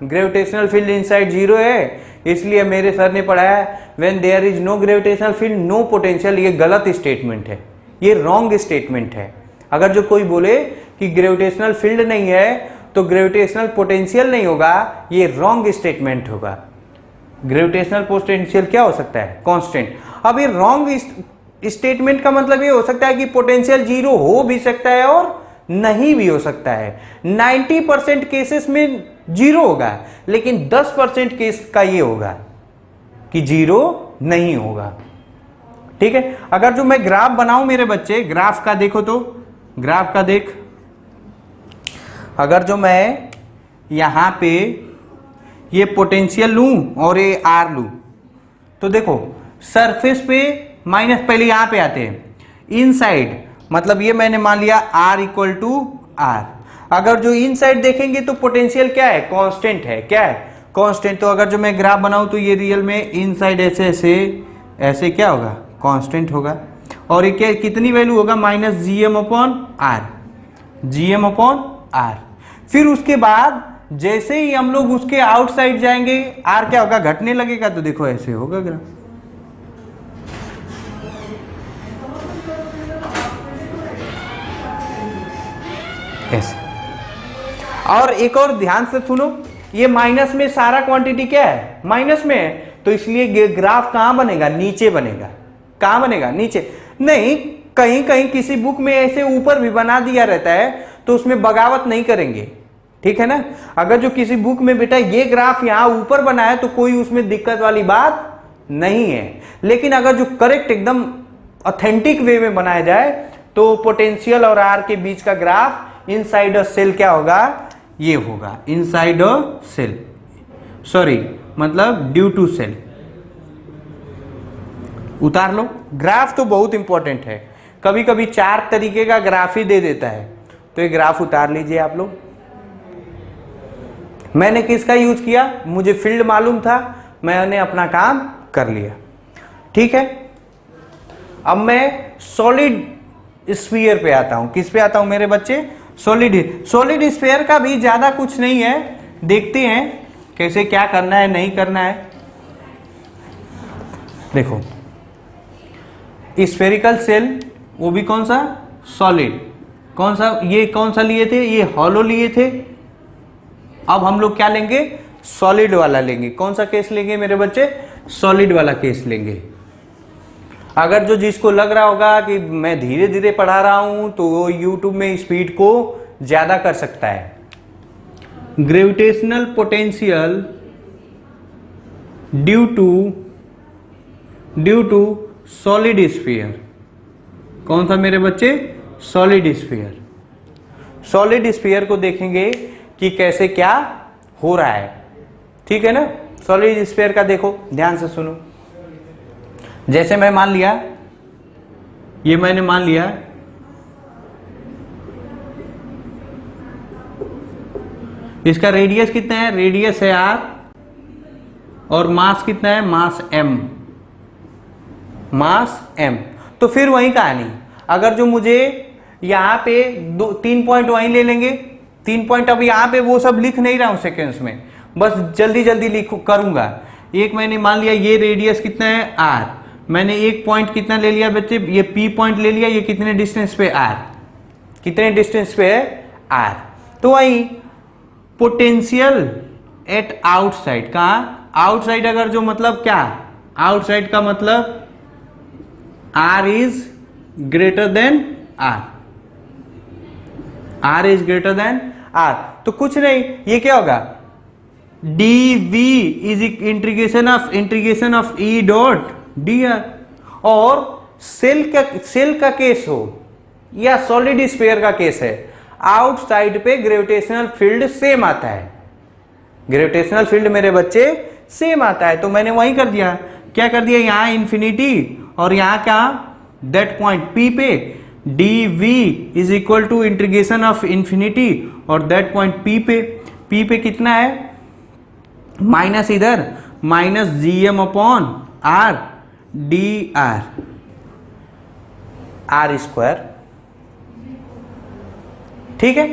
gravitational field inside zero है, इसलिए मेरे सर ने पढ़ाया when there is no gravitational field no potential. ये गलत स्टेटमेंट है, ये रॉन्ग स्टेटमेंट है। अगर जो कोई बोले कि ग्रेविटेशनल फील्ड नहीं है तो ग्रेविटेशनल पोटेंशियल नहीं होगा, ये रॉन्ग स्टेटमेंट होगा। ग्रेविटेशनल पोटेंशियल क्या हो सकता है, कांस्टेंट। अब ये रॉन्ग स्टेटमेंट का मतलब ये हो सकता है कि पोटेंशियल जीरो हो भी सकता है और नहीं भी हो सकता है। 90% केसेस में जीरो होगा, लेकिन 10% केस का ये होगा कि जीरो नहीं होगा। ठीक है, अगर जो मैं ग्राफ बनाऊं मेरे बच्चे, ग्राफ का देखो तो, ग्राफ का देख, अगर जो मैं यहां पे ये पोटेंशियल लूं और ये आर लूं, तो देखो सरफेस पे माइनस, पहले यहां पे आते हैं इनसाइड, मतलब ये मैंने मान लिया आर इक्वल टू आर। अगर जो इनसाइड देखेंगे तो पोटेंशियल क्या है, कांस्टेंट है, क्या है, कांस्टेंट। तो अगर जो मैं ग्राफ बनाऊं तो ये रियल में इनसाइड ऐसे ऐसे ऐसे क्या होगा, कांस्टेंट होगा। और ये क्या, कितनी वैल्यू होगा, minus G M upon R, G M upon R. फिर उसके बाद जैसे ही हम लोग उसके आउटसाइड जाएंगे, आर क्या होगा, घटने लगेगा। तो देखो ऐसे होगा ग्राफ, ऐसे। और एक और ध्यान से सुनो, ये माइनस में सारा क्वांटिटी क्या है, माइनस में है, तो इसलिए ग्राफ कहां बनेगा, नीचे बनेगा। कहां बनेगा, नीचे नहीं। कहीं कहीं किसी बुक में ऐसे ऊपर भी बना दिया रहता है, तो उसमें बगावत नहीं करेंगे, ठीक है ना। अगर जो किसी बुक में बेटा ये ग्राफ यहां ऊपर बना है तो कोई उसमें दिक्कत वाली बात नहीं है। लेकिन अगर जो करेक्ट एकदम ऑथेंटिक वे में बनाया जाए तो पोटेंशियल और आर के बीच का ग्राफ इनसाइड अ सेल क्या होगा, ये होगा, इनसाइड अ सेल, सॉरी मतलब ड्यू टू सेल। उतार लो, ग्राफ तो बहुत इंपॉर्टेंट है, कभी कभी 4 तरीके का ग्राफ ही दे देता है, तो ये ग्राफ उतार लीजिए आप लोग। मैंने किसका यूज किया, मुझे फील्ड मालूम था, मैंने अपना काम कर लिया, ठीक है। अब मैं सॉलिड स्फीयर पे आता हूं, किस पे आता हूं मेरे बच्चे, सॉलिड स्फीयर का भी ज्यादा कुछ नहीं है, देखते हैं कैसे क्या करना है नहीं करना है। देखो स्फेरिकल सेल, वो भी कौन सा, सॉलिड, कौन सा, ये कौन सा लिए थे, ये हॉलो लिए थे। अब हम लोग क्या लेंगे, सॉलिड वाला लेंगे। कौन सा केस लेंगे मेरे बच्चे, सॉलिड वाला केस लेंगे। अगर जो जिसको लग रहा होगा कि मैं धीरे धीरे पढ़ा रहा हूं तो वो यूट्यूब में स्पीड को ज्यादा कर सकता है। Gravitational potential due to solid sphere, कौन सा मेरे बच्चे, सॉलिड स्फीयर। सॉलिड स्फीयर को देखेंगे कि कैसे क्या हो रहा है, ठीक है ना। सॉलिड स्फीयर का देखो, ध्यान से सुनो। जैसे मैं मान लिया, ये मैंने मान लिया इसका रेडियस कितना है, रेडियस है आर, और मास कितना है, मास एम, मास एम। तो फिर वही कहानी, अगर जो मुझे यहां पे 3 पॉइंट वहीं ले लेंगे, 3 पॉइंट अब यहां पे वो सब लिख नहीं रहा हूं सेकेंड्स में, बस जल्दी जल्दी लिख करूंगा। एक मैंने मान लिया ये रेडियस कितना है आर, मैंने एक पॉइंट कितना ले लिया बच्चे, ये पी पॉइंट ले लिया, ये कितने डिस्टेंस पे आर, कितने डिस्टेंस पे है आर। तो वही पोटेंशियल एट आउटसाइड, कहा आउटसाइड, अगर जो मतलब क्या, आउटसाइड का मतलब R is greater than R, R is greater than R. तो कुछ नहीं, ये क्या होगा, D V is integration of E dot D R. और सेल का केस हो या सॉलिड स्फीयर का केस है, आउटसाइड पे ग्रेविटेशनल फील्ड सेम आता है, ग्रेविटेशनल फील्ड मेरे बच्चे सेम आता है। तो मैंने वही कर दिया, क्या कर दिया, यहां इंफिनिटी और यहां क्या, दैट पॉइंट पी पे D V is equal to integration of infinity और दैट पॉइंट पी पे कितना है, माइनस इधर minus G M upon R D R, R square, ठीक है।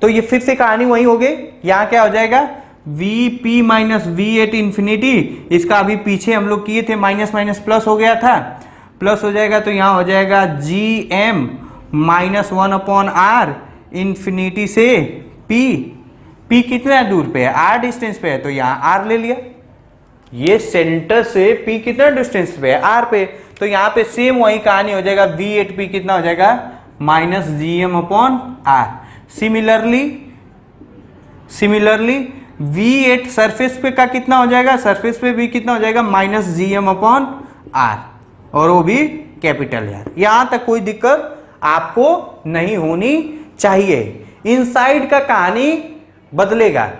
तो ये फिर से कहानी वही हो गई, यहां क्या हो जाएगा, V P minus V at infinity, इसका अभी पीछे हम लोग किए थे, माइनस माइनस प्लस हो गया था, प्लस हो जाएगा तो यहां हो जाएगा G M minus 1 upon R infinity से पी कितना दूर पे है, आर डिस्टेंस पे है, तो यहां आर ले लिया। ये सेंटर से पी कितना डिस्टेंस पे है, आर पे, तो यहाँ पे सेम वही कहानी हो जाएगा, V8P कितना हो जाएगा minus GM/R। Similarly V8 surface पे का कितना हो जाएगा, सरफेस पे भी कितना हो जाएगा माइनस GM/R, और वो भी कैपिटल यार। यहां तक कोई दिक्कत आपको नहीं होनी चाहिए। इनसाइड का कहानी बदलेगा।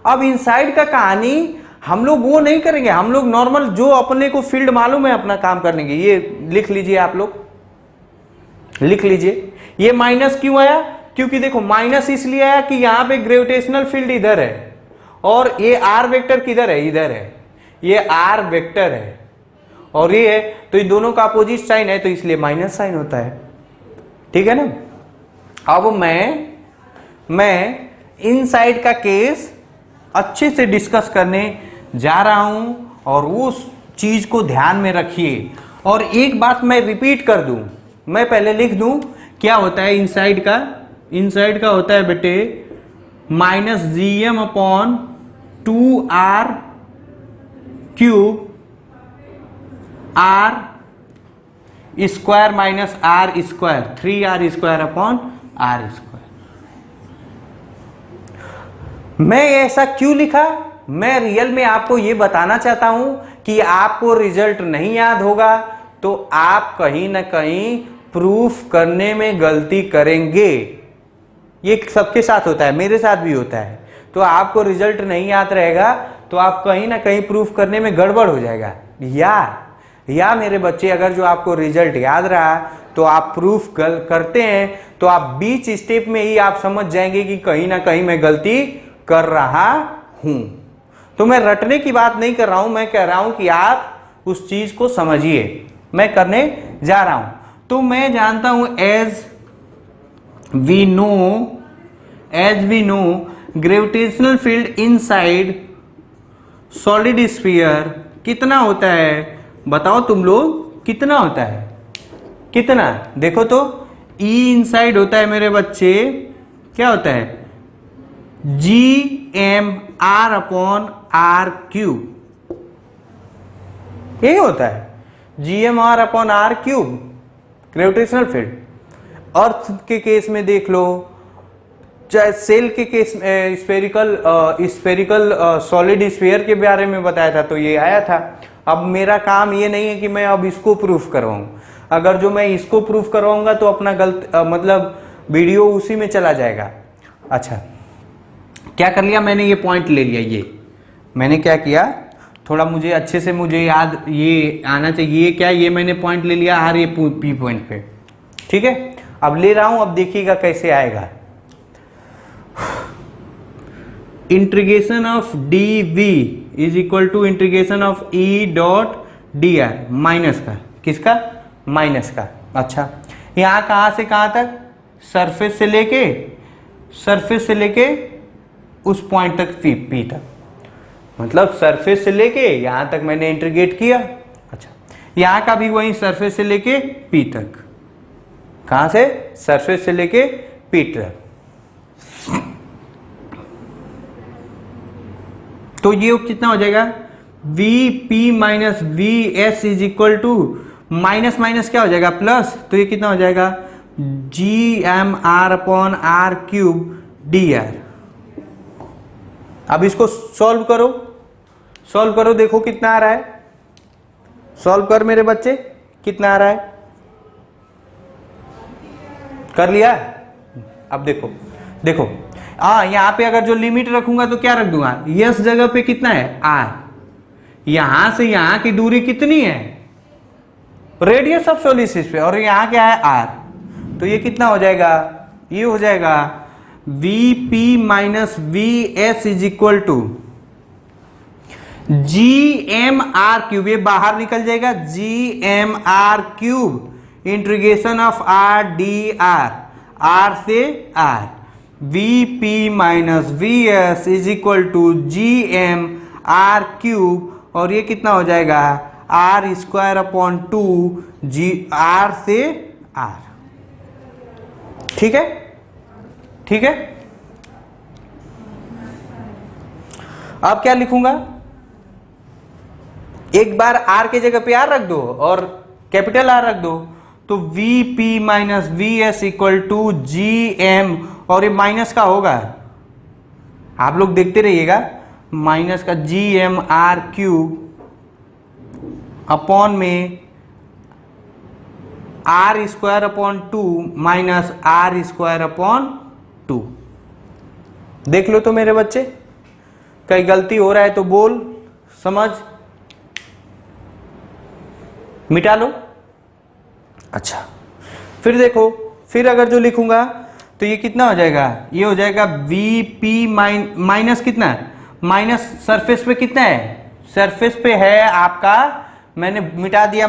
अब इनसाइड का कहानी हम लोग वो नहीं करेंगे, हम लोग नॉर्मल जो अपने को फील्ड मालूम है अपना काम करने के। ये लिख लीजिए, आप लोग लिख लीजिए। ये माइनस क्यों आया, क्योंकि देखो माइनस इसलिए आया कि यहां पे ग्रेविटेशनल फील्ड इधर है और ये आर वेक्टर किधर है, इधर है, ये आर वेक्टर है और ये है, तो ये दोनों का अपोजिट साइन है, तो इसलिए माइनस साइन होता है। ठीक है ना। अब मैं इनसाइड का केस अच्छे से डिस्कस करने जा रहा हूं और उस चीज को ध्यान में रखिए। और एक बात मैं रिपीट कर दूं, मैं पहले लिख दूं क्या होता है इनसाइड का। इनसाइड का होता है बेटे minus GM/2R cube R square minus R square, 3R square square. मैं ऐसा क्यों लिखा, मैं रियल में आपको यह बताना चाहता हूं कि आपको रिजल्ट नहीं याद होगा तो आप कहीं ना कहीं प्रूफ करने में गलती करेंगे। ये सबके साथ होता है, मेरे साथ भी होता है। तो आपको रिजल्ट नहीं याद रहेगा तो आप कहीं ना कहीं प्रूफ करने में गड़बड़ हो जाएगा। या मेरे बच्चे, अगर जो आपको रिजल्ट याद रहा तो आप प्रूफ करते हैं तो आप बीच स्टेप में ही आप समझ जाएंगे कि कहीं ना कहीं मैं गलती कर रहा हूं। तो मैं रटने की बात नहीं कर रहा हूं, मैं कह रहा हूं कि आप उस चीज को समझिए। मैं करने जा रहा हूं। तो मैं जानता हूं as we know gravitational field inside solid sphere कितना होता है, बताओ तुम लोग कितना होता है, कितना। देखो तो E इनसाइड होता है मेरे बच्चे, क्या होता है GM/R/R3। यही होता है GM/R/R3 ग्रेविटेशनल फील्ड। अर्थ के केस में देख लो, चाहे सेल के केस में स्फेरिकल सॉलिड स्फीयर के बारे में बताया था तो ये आया था। अब मेरा काम ये नहीं है कि मैं अब इसको प्रूफ करवाऊं। अगर जो मैं इसको प्रूफ करवाऊंगा तो अपना मतलब वीडियो उसी में चला जाएगा। अच्छा, क्या कर लिया मैंने, ये पॉइंट ले लिया। ये मैंने क्या किया, थोड़ा मुझे अच्छे से मुझे याद ये आना चाहिए। क्या ये मैंने पॉइंट ले लिया हर ये पी पॉइंट पे। ठीक है, अब ले रहा हूं, अब देखिएगा कैसे आएगा। Integration of dv is equal to integration of E.dr, minus का, किसका, माइनस का। अच्छा, यहां कहां से कहां तक, सरफेस से लेके उस पॉइंट तक P तक, मतलब सरफेस से लेके यहां तक मैंने इंटीग्रेट किया। अच्छा, यहां का भी वही सरफेस से लेके P तक। कहां से, सरफेस से लेके P तक। तो ये कितना हो जाएगा, Vp minus Vs is equal to minus minus क्या हो जाएगा प्लस, तो ये कितना हो जाएगा GM/R/R3 dr। अब इसको सॉल्व करो, देखो कितना आ रहा है। सॉल्व कर मेरे बच्चे, कितना आ रहा है, कर लिया। अब देखो यहां पे अगर जो लिमिट रखूंगा तो क्या रख दूंगा, यस जगह पे कितना है R। यहां से यहां की दूरी कितनी है, रेडियस ऑफ सॉलिड स्फीयर, और यहां क्या है R। तो ये कितना हो जाएगा, ये हो जाएगा Vp minus Vs is equal to GM/R3, ये बाहर निकल जाएगा, GM/R3 integration of R dr, R से R। Vp minus Vs is equal to GM/R3, और ये कितना हो जाएगा R²/2 R से R। ठीक है, अब क्या लिखूंगा, एक बार R के जगह पे R रख दो और कैपिटल आर रख दो, तो V P minus V S equal to G M, और ये माइनस का होगा, आप लोग देखते रहिएगा, माइनस का G M R cube upon में R square upon 2 minus R square upon 2। देख लो तो मेरे बच्चे, कहीं गलती हो रहा है तो बोल, समझ, मिटा लो। अच्छा, फिर देखो, फिर अगर जो लिखूंगा तो ये कितना हो जाएगा, ये हो जाएगा वी पी माइनस कितना, माइनस सरफेस पे कितना है, सरफेस पे है आपका, मैंने मिटा दिया,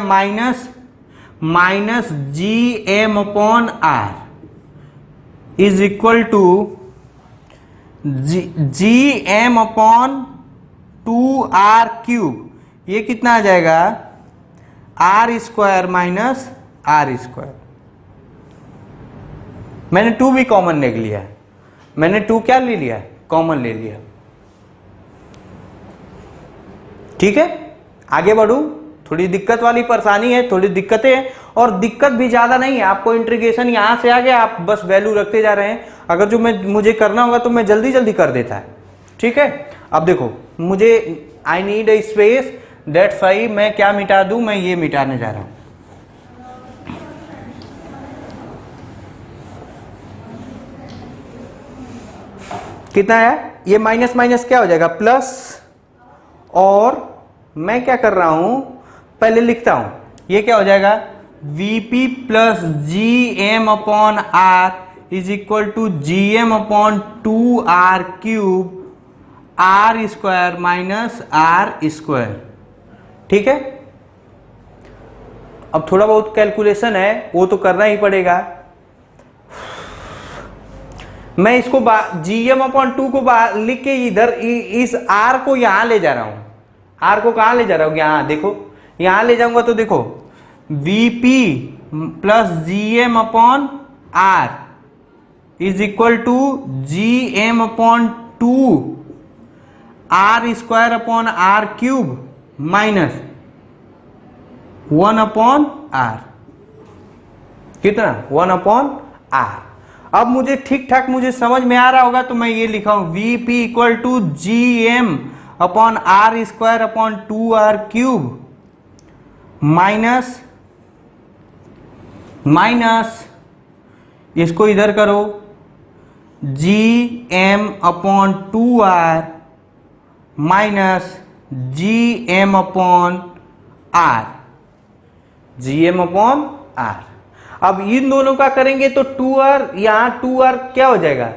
minus G M upon R is equal to G M upon 2r cube, ये कितना आ जाएगा, R square minus R square. मैंने 2 भी कॉमन ले लिया, मैंने 2 क्या ले लिया, कॉमन ले लिया। ठीक है, आगे बढ़ू, थोड़ी दिक्कत वाली परेशानी है, थोड़ी दिक्कतें हैं, और दिक्कत भी ज्यादा नहीं है, आपको इंटीग्रेशन यहां से आ गया, आप बस वैल्यू रखते जा रहे हैं, अगर जो मुझे करना होगा तो मैं जल्दी जल्दी कर देता है। ठीक है, अब देखो, मुझे I need a space, that's why मैं क्या मिटा दूं, मैं ये मिटाने जा रहा हूं। कितना है, ये माइनस माइनस क्या हो जाएगा, प्लस, और मैं क्या कर रहा हूं, पहले लिखता हूं, ये क्या हो जाएगा, VP plus G M upon R is equal to G M upon 2r cube R square minus R square. ठीक है, अब थोड़ा बहुत कैलकुलेशन है, वो तो करना ही पड़ेगा। मैं इसको जी एम अपॉन 2 को लिख के इधर इस आर को यहां ले जा रहा हूं, आर को कहां ले जा रहा हूं, यहां देखो, यहां ले जाऊंगा तो देखो, VP plus G M upon R is equal to G M upon 2 R square upon R cube minus 1 upon R, कितना, 1 अपॉन आर। अब मुझे ठीक ठाक मुझे समझ में आ रहा होगा तो मैं ये लिखा हूं, VP equal to G M upon R square upon 2r cube minus इसको इधर करो, G M upon 2r minus G M upon R, G M upon R. अब इन दोनों का करेंगे तो 2r, यहां 2r क्या हो जाएगा,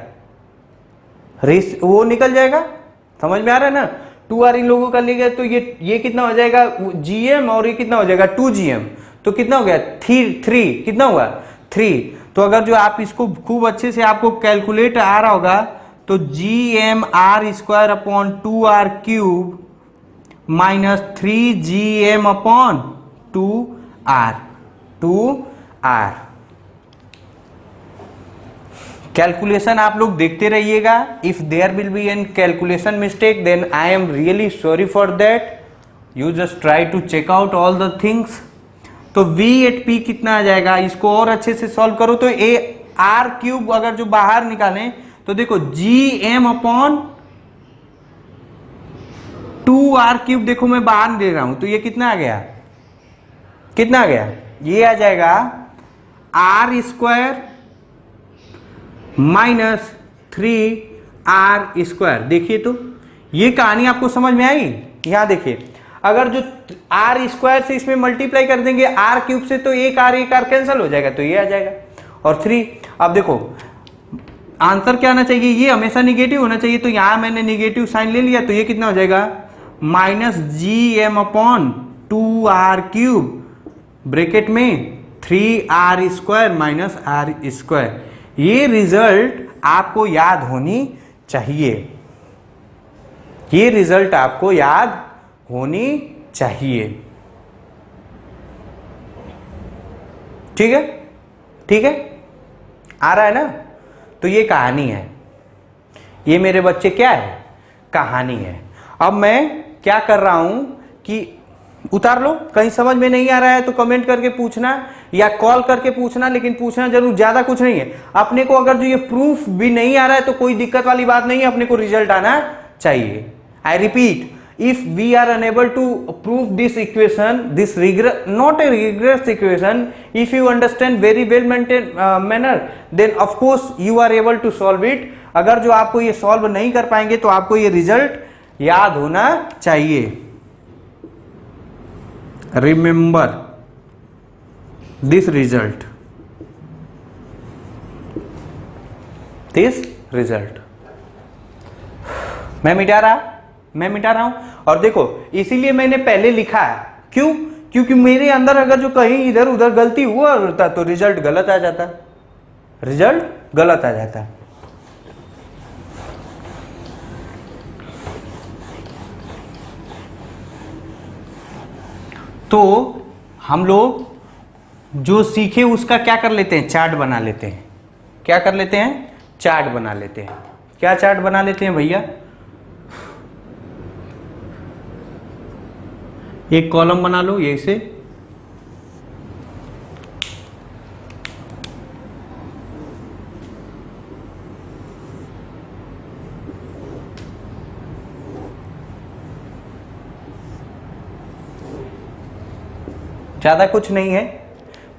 वो निकल जाएगा, समझ में आ रहा है ना, 2r इन लोगों का लेगा तो ये कितना हो जाएगा, gm, और ये कितना हो जाएगा 2gm, तो कितना हो गया, 3, कितना हुआ 3। तो अगर जो आप इसको खूब अच्छे से आपको कैलकुलेट आ रहा होगा तो gm R square upon 2r cube minus 3gm upon 2r। Calculation आप लोग देखते रहिएगा, if there will be an calculation mistake then I am really sorry for that, you just try to check out all the things. तो v at p कितना आ जाएगा, इसको और अच्छे से सॉल्व करो तो ए आर क्यूब अगर जो बाहर निकालें तो देखो जी एम अपॉन 2r क्यूब, देखो मैं बाहर दे रहा हूं तो ये कितना आ गया, कितना आ गया, ये आ जाएगा R square minus 3r square. देखिए तो ये कहानी आपको समझ में आई, यहां देखिए, अगर जो आर स्क्वायर से इसमें मल्टीप्लाई कर देंगे आर क्यूब से तो एक आर कैंसिल हो जाएगा, तो ये आ जाएगा, और 3। अब देखो आंसर क्या आना चाहिए, ये हमेशा निगेटिव होना चाहिए, तो यहां मैंने निगेटिव साइन ले लिया, तो ये कितना हो जाएगा, minus G M upon 2r cube bracket में 3r square minus R square. ये रिजल्ट आपको याद होनी चाहिए, ये रिजल्ट आपको याद होनी चाहिए। ठीक है, ठीक है, आ रहा है ना। तो ये कहानी है, ये मेरे बच्चे क्या है, कहानी है। अब मैं क्या कर रहा हूं कि उतार लो, कहीं समझ में नहीं आ रहा है तो कमेंट करके पूछना या कॉल करके पूछना, लेकिन पूछना जरूर, ज्यादा कुछ नहीं है। अपने को अगर जो ये प्रूफ भी नहीं आ रहा है तो कोई दिक्कत वाली बात नहीं है, अपने को रिजल्ट आना चाहिए। I repeat, if we are unable to prove this equation, this not a regress equation, if you understand very well maintained manner, then of course you are able to solve it. अगर जो आपको ये solve नहीं कर पाएंगे तो आपको ये रिजल्ट याद होना चाहिए। रिमेंबर दिस रिजल्ट, मैं मिटा रहा हूं। और देखो इसीलिए मैंने पहले लिखा है, क्यों? क्योंकि मेरे अंदर अगर जो कहीं इधर उधर गलती हुआ होता तो रिजल्ट गलत आ जाता। तो हम लोग जो सीखे उसका क्या कर लेते हैं, चार्ट बना लेते हैं। क्या कर लेते हैं? चार्ट बना लेते हैं। क्या चार्ट बना लेते हैं भैया? एक कॉलम बना लो ये से, ज्यादा कुछ नहीं है।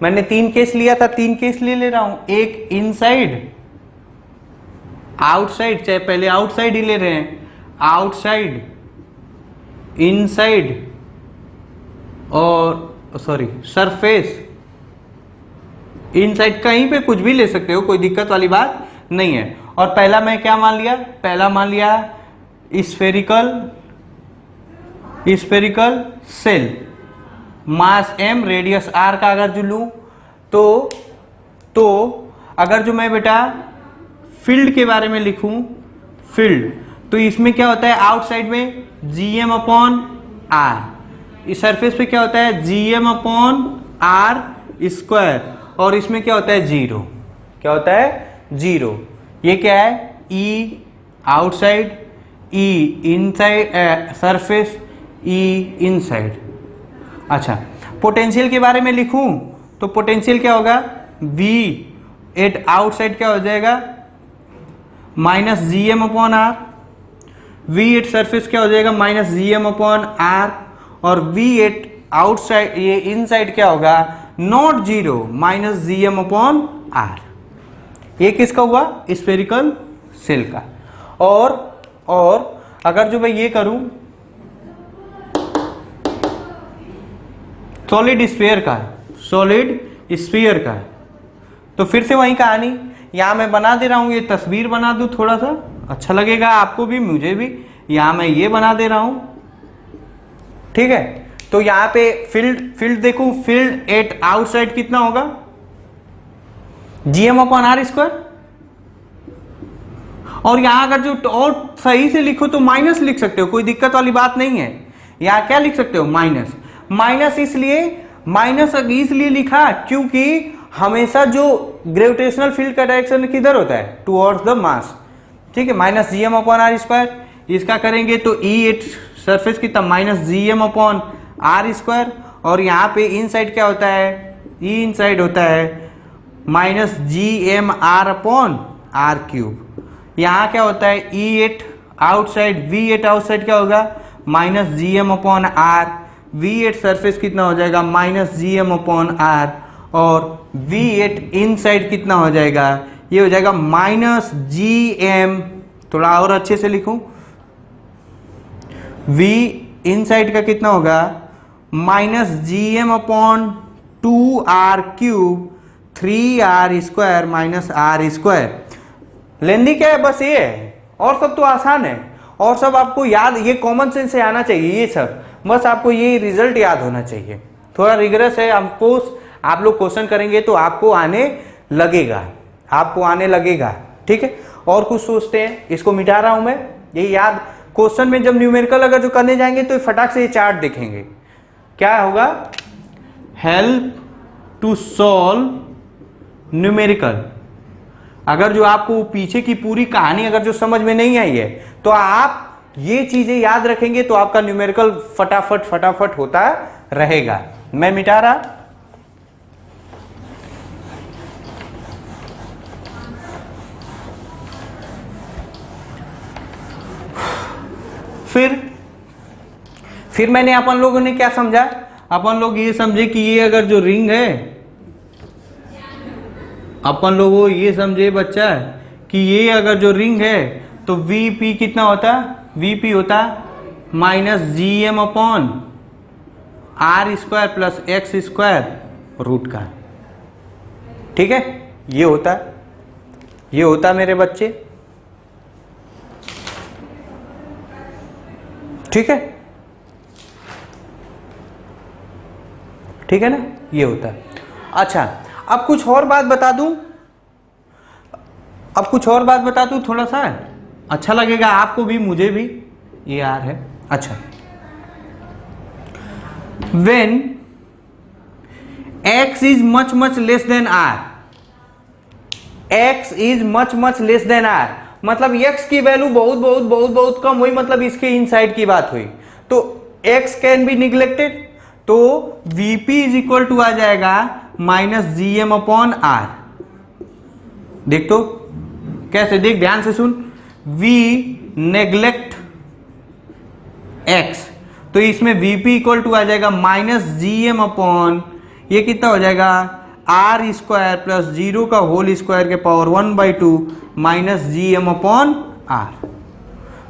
मैंने 3 केस लिया था, 3 केस ले रहा हूं। एक इनसाइड, आउटसाइड, चाहे पहले आउटसाइड ही ले रहे हैं, आउटसाइड, इनसाइड और सरफेस, इनसाइड, कहीं पे कुछ भी ले सकते हो, कोई दिक्कत वाली बात नहीं है। और पहला मैं क्या मान लिया? पहला मान लिया स्फेरिकल सेल, मास m, रेडियस r का अगर जो लूं तो अगर जो मैं बेटा फील्ड के बारे में लिखूं, फील्ड, तो इसमें क्या होता है? आउटसाइड में gm/r, इस सरफेस पे क्या होता है? gm/r², और इसमें क्या होता है? 0। क्या होता है? 0। ये क्या है? E outside, E inside, surface, E inside. अच्छा, पोटेंशियल के बारे में लिखूं तो पोटेंशियल क्या होगा? V एट आउटसाइड क्या हो जाएगा? -gm/r, V एट सरफेस क्या हो जाएगा? -gm/r, और V एट आउटसाइड, ये इनसाइड क्या होगा? Not 0, -gm/r। ये किसका हुआ? स्फेरिकल सेल का। और अगर जो मैं ये करूं सॉलिड स्फीयर का, तो फिर से वही कहानी, यहां मैं बना दे रहा हूं, ये तस्वीर बना दूं, थोड़ा सा अच्छा लगेगा आपको भी मुझे भी। यहां मैं ये बना दे रहा हूं, ठीक है। तो यहां पे फील्ड देखूं, फील्ड एट आउटसाइड कितना होगा? gm/r²। और यहां अगर जो और सही से लिखो तो माइनस लिख सकते हो, कोई दिक्कत वाली बात नहीं है। यहां क्या लिख सकते हो? माइनस इसलिए लिखा क्योंकि हमेशा जो ग्रेविटेशनल फील्ड का डायरेक्शन किधर होता है? टुवर्ड्स द मास, ठीक है। -gm/r², इसका करेंगे तो E एट सरफेस कितना? -gm/r², और यहाँ पे इनसाइड क्या होता है? E इनसाइड होता है -gm/r²। यहाँ क्या होता है? E at outside, V at outside क्या होगा? -gm/r, V एट सरफेस कितना हो जाएगा? -gm/r, और V एट इनसाइड कितना हो जाएगा? ये हो जाएगा -gm, थोड़ा और अच्छे से लिखूं, V इनसाइड का कितना होगा? -gm/2r³ 3r² -r²। लेंदी क्या है? बस ये है, और सब तो आसान है, और सब आपको याद, ये कॉमन सेंस से आना चाहिए, ये सब बस आपको ये रिजल्ट याद होना चाहिए। थोड़ा रिगरस है, आपको आप लोग क्वेश्चन करेंगे तो आपको आने लगेगा, ठीक है। और कुछ सोचते हैं, इसको मिटा रहा हूं मैं, ये याद, क्वेश्चन में जब न्यूमेरिकल अगर जो करने जाएंगे तो फटाक से ये चार्ट देखेंगे, क्या होगा? Help to solve numerical. अगर जो आपको पीछे की पूरी कहानी अगर जो समझ में नहीं आई है तो आप ये चीजें याद रखेंगे तो आपका न्यूमेरिकल फटाफट फटाफट होता रहेगा। मैं मिटा रहा। फिर मैंने अपन लोगों ने क्या समझा, अपन लोग ये समझे कि ये अगर जो रिंग है, अपन लोगों ये समझे बच्चा कि ये अगर जो रिंग है तो Vp कितना होता, Vp होता minus GM upon R square plus X square root का। ठीक है, ये होता मेरे बच्चे। ठीक है ना, ये होता है। अच्छा, अब कुछ और बात बता दूं, थोड़ा सा अच्छा लगेगा आपको भी मुझे भी, ये आर है। अच्छा, when x is much much less than r, x is much much less than r, मतलब x की वैल्यू बहुत कम हुई, मतलब इसके इनसाइड की बात हुई, तो x कैन बी निग्लेक्टेड, तो Vp इज इक्वल टू आ जाएगा माइनस GM अपॉन R। देख तो कैसे, देख ध्यान से सुन, V नेग्लेक्ट x, तो इसमें Vp इक्वल टू आ जाएगा माइनस GM अपॉन, ये कितना हो जाएगा R स्क्वायर प्लस 0 का होल स्क्वायर के power 1/2 minus GM upon R,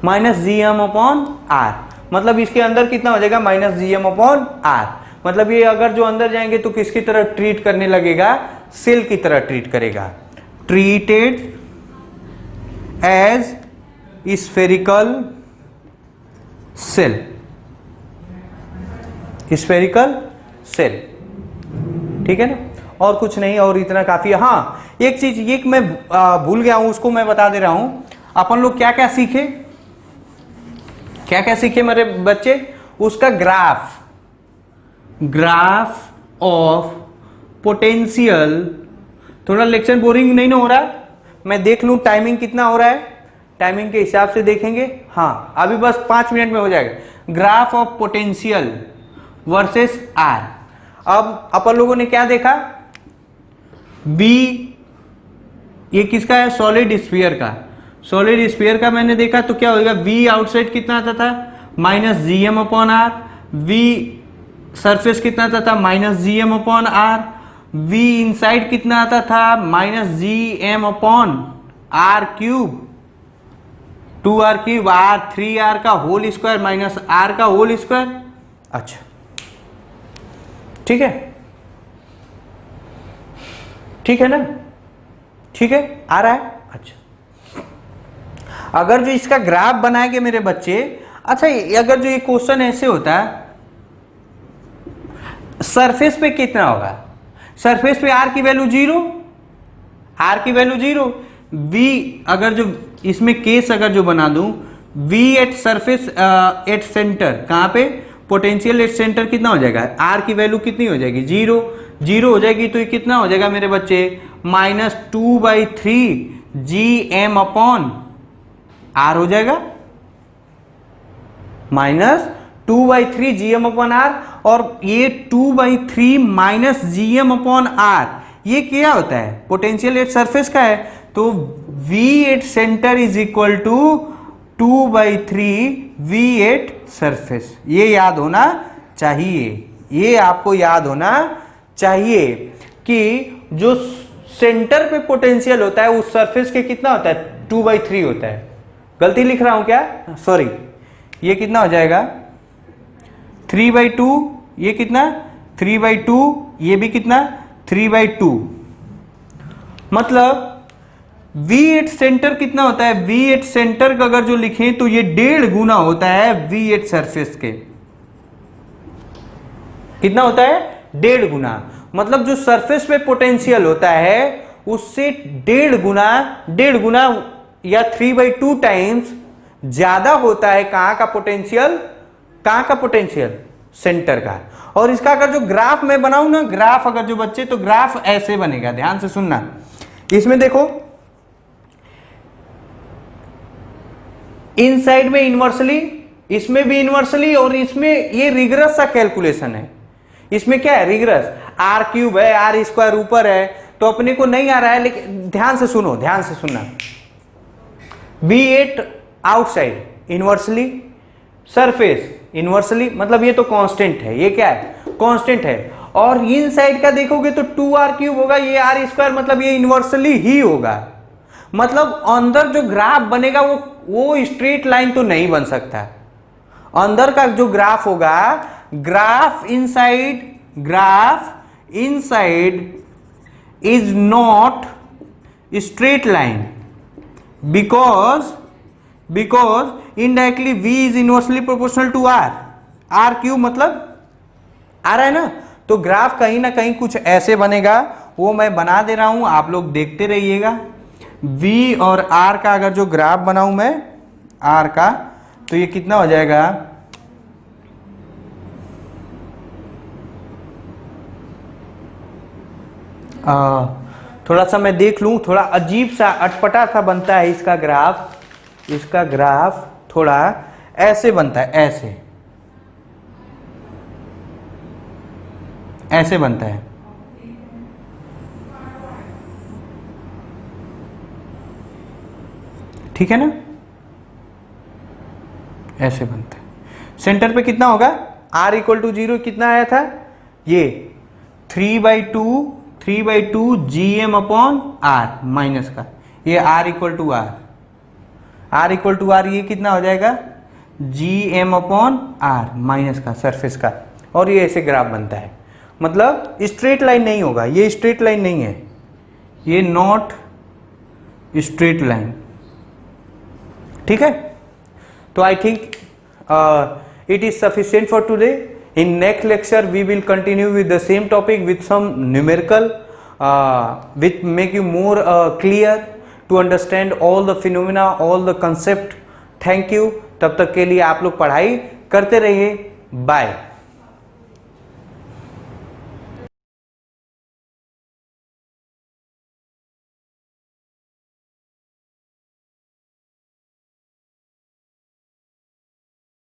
minus GM upon R, मतलब इसके अंदर कितना हो जाएगा माइनस GM अपॉन R। मतलब ये अगर जो अंदर जाएंगे तो किसकी तरह ट्रीट करने लगेगा, सेल की तरह ट्रीट करेगा, treated as spherical shell, spherical shell. ठीक है ना, और कुछ नहीं, और इतना काफी है। हाँ, एक चीज ये मैं भूल गया हूं, उसको मैं बता दे रहा हूं। अपन लोग क्या क्या सीखे मेरे बच्चे, उसका ग्राफ ऑफ पोटेंशियल। थोड़ा लेक्चर बोरिंग नहीं ना हो रहा, मैं देख लूं टाइमिंग कितना हो रहा है, टाइमिंग के हिसाब से देखेंगे। हाँ, अभी बस 5 मिनट में हो जाएगा। Graph of potential versus R. अब अपन लोगों ने क्या देखा, बी ये किसका है, सॉलिड स्फीयर का, सॉलिड स्फीयर का मैंने देखा, तो क्या होगा, V आउटसाइड कितना आता था minus GM upon R, V surface कितना आता था minus GM upon R, V inside कितना आता था minus GM upon R cube 2R cube R 3R का होल स्क्वायर माइनस R का होल स्क्वायर। अच्छा, ठीक है ना, ठीक है, आ रहा है। अच्छा, अगर जो इसका ग्राफ बनाएंगे मेरे बच्चे, अच्छा अगर जो ये क्वेश्चन ऐसे होता है, सरफेस पे कितना होगा, सरफेस पे R की वैल्यू 0, R की वैल्यू 0, V अगर जो इसमें केस अगर जो बना दूं, V at surface at centre, कहां पे, पोटेंशियल एट सेंटर कितना हो जाएगा, R की वैल्यू कितनी हो जाएगी, 0 हो जाएगी, तो ये कितना हो जाएगा मेरे बच्चे, माइनस 2/3 GM अपॉन R हो जाएगा, माइनस 2/3 GM अपॉन R। और ये 2/3 माइनस GM अपॉन R ये क्या होता है, पोटेंशियल एट सरफेस का है, तो V at centre is equal to 2/3 V at surface. ये याद होना चाहिए, ये आपको याद होना चाहिए कि जो सेंटर पे पोटेंशियल होता है उस सरफेस के कितना होता है, 2/3 होता है। गलती लिख रहा हूं क्या, सॉरी, ये कितना हो जाएगा 3/2, ये कितना 3/2, ये भी कितना 3/2, मतलब V एट सेंटर कितना होता है, V एट सेंटर का अगर जो लिखें तो ये 1.5 गुना होता है V एट सरफेस के, कितना होता है 1.5 गुना, मतलब जो सरफेस पे पोटेंशियल होता है उससे 1.5 गुना या 3/2 टाइम्स ज्यादा होता है कहां का पोटेंशियल, सेंटर का। और इसका अगर जो ग्राफ मैं बनाऊं ना, ग्राफ अगर जो बच्चे, तो ग्राफ ऐसे बनेगा, ध्यान से सुनना। इसमें देखो इनसाइड में इनवर्सली, इसमें भी इनवर्सली, और इसमें ये रिग्रेस सा कैलकुलेशन है। इसमें क्या है, रिग्रेस। आर क्यूब है, आर स्क्वायर ऊपर है, तो अपने को नहीं आ रहा है, लेकिन ध्यान से सुनो, ध्यान से सुनना। V8 outside inversely, surface inversely, मतलब ये तो कांस्टेंट है, ये क्या है, कांस्टेंट है। और इन साइड का देखोगे तो 2r क्यूब होगा, ये आर स्क्वायर, मतलब ये इनवर्सली ही होगा। मतलब अंदर जो ग्राफ बनेगा वो स्ट्रेट लाइन तो नहीं बन सकता। अंदर का जो ग्राफ होगा, graph inside is not straight line, because indirectly v is inversely proportional to r cube, मतलब आ रहा है ना। तो ग्राफ कहीं ना कहीं कुछ ऐसे बनेगा, वो मैं बना दे रहा हूं, आप लोग देखते रहिएगा। v और r का अगर जो ग्राफ बनाऊं मैं r का, तो ये कितना हो जाएगा, थोड़ा सा मैं देख लूं, थोड़ा अजीब सा अटपटा सा बनता है इसका ग्राफ थोड़ा ऐसे बनता है, ऐसे बनता है। ठीक है ना, ऐसे बनता है। सेंटर पे कितना होगा, r इक्वल टू 0 कितना आया था, ये 3/2 GM अपॉन r माइनस का, ये r इक्वल टू r, ये कितना हो जाएगा, GM अपॉन r माइनस का सरफेस का, और ये ऐसे ग्राफ बनता है। मतलब स्ट्रेट लाइन नहीं होगा, ये स्ट्रेट लाइन नहीं है, ये नॉट स्ट्रेट लाइन। ठीक है, तो I think it is sufficient for today. In next lecture we will continue with the same topic with some numerical which make you more clear to understand all the phenomena, all the concept. Thank you। तब तक के लिए आप लोग पढ़ाई करते रहिए। Bye.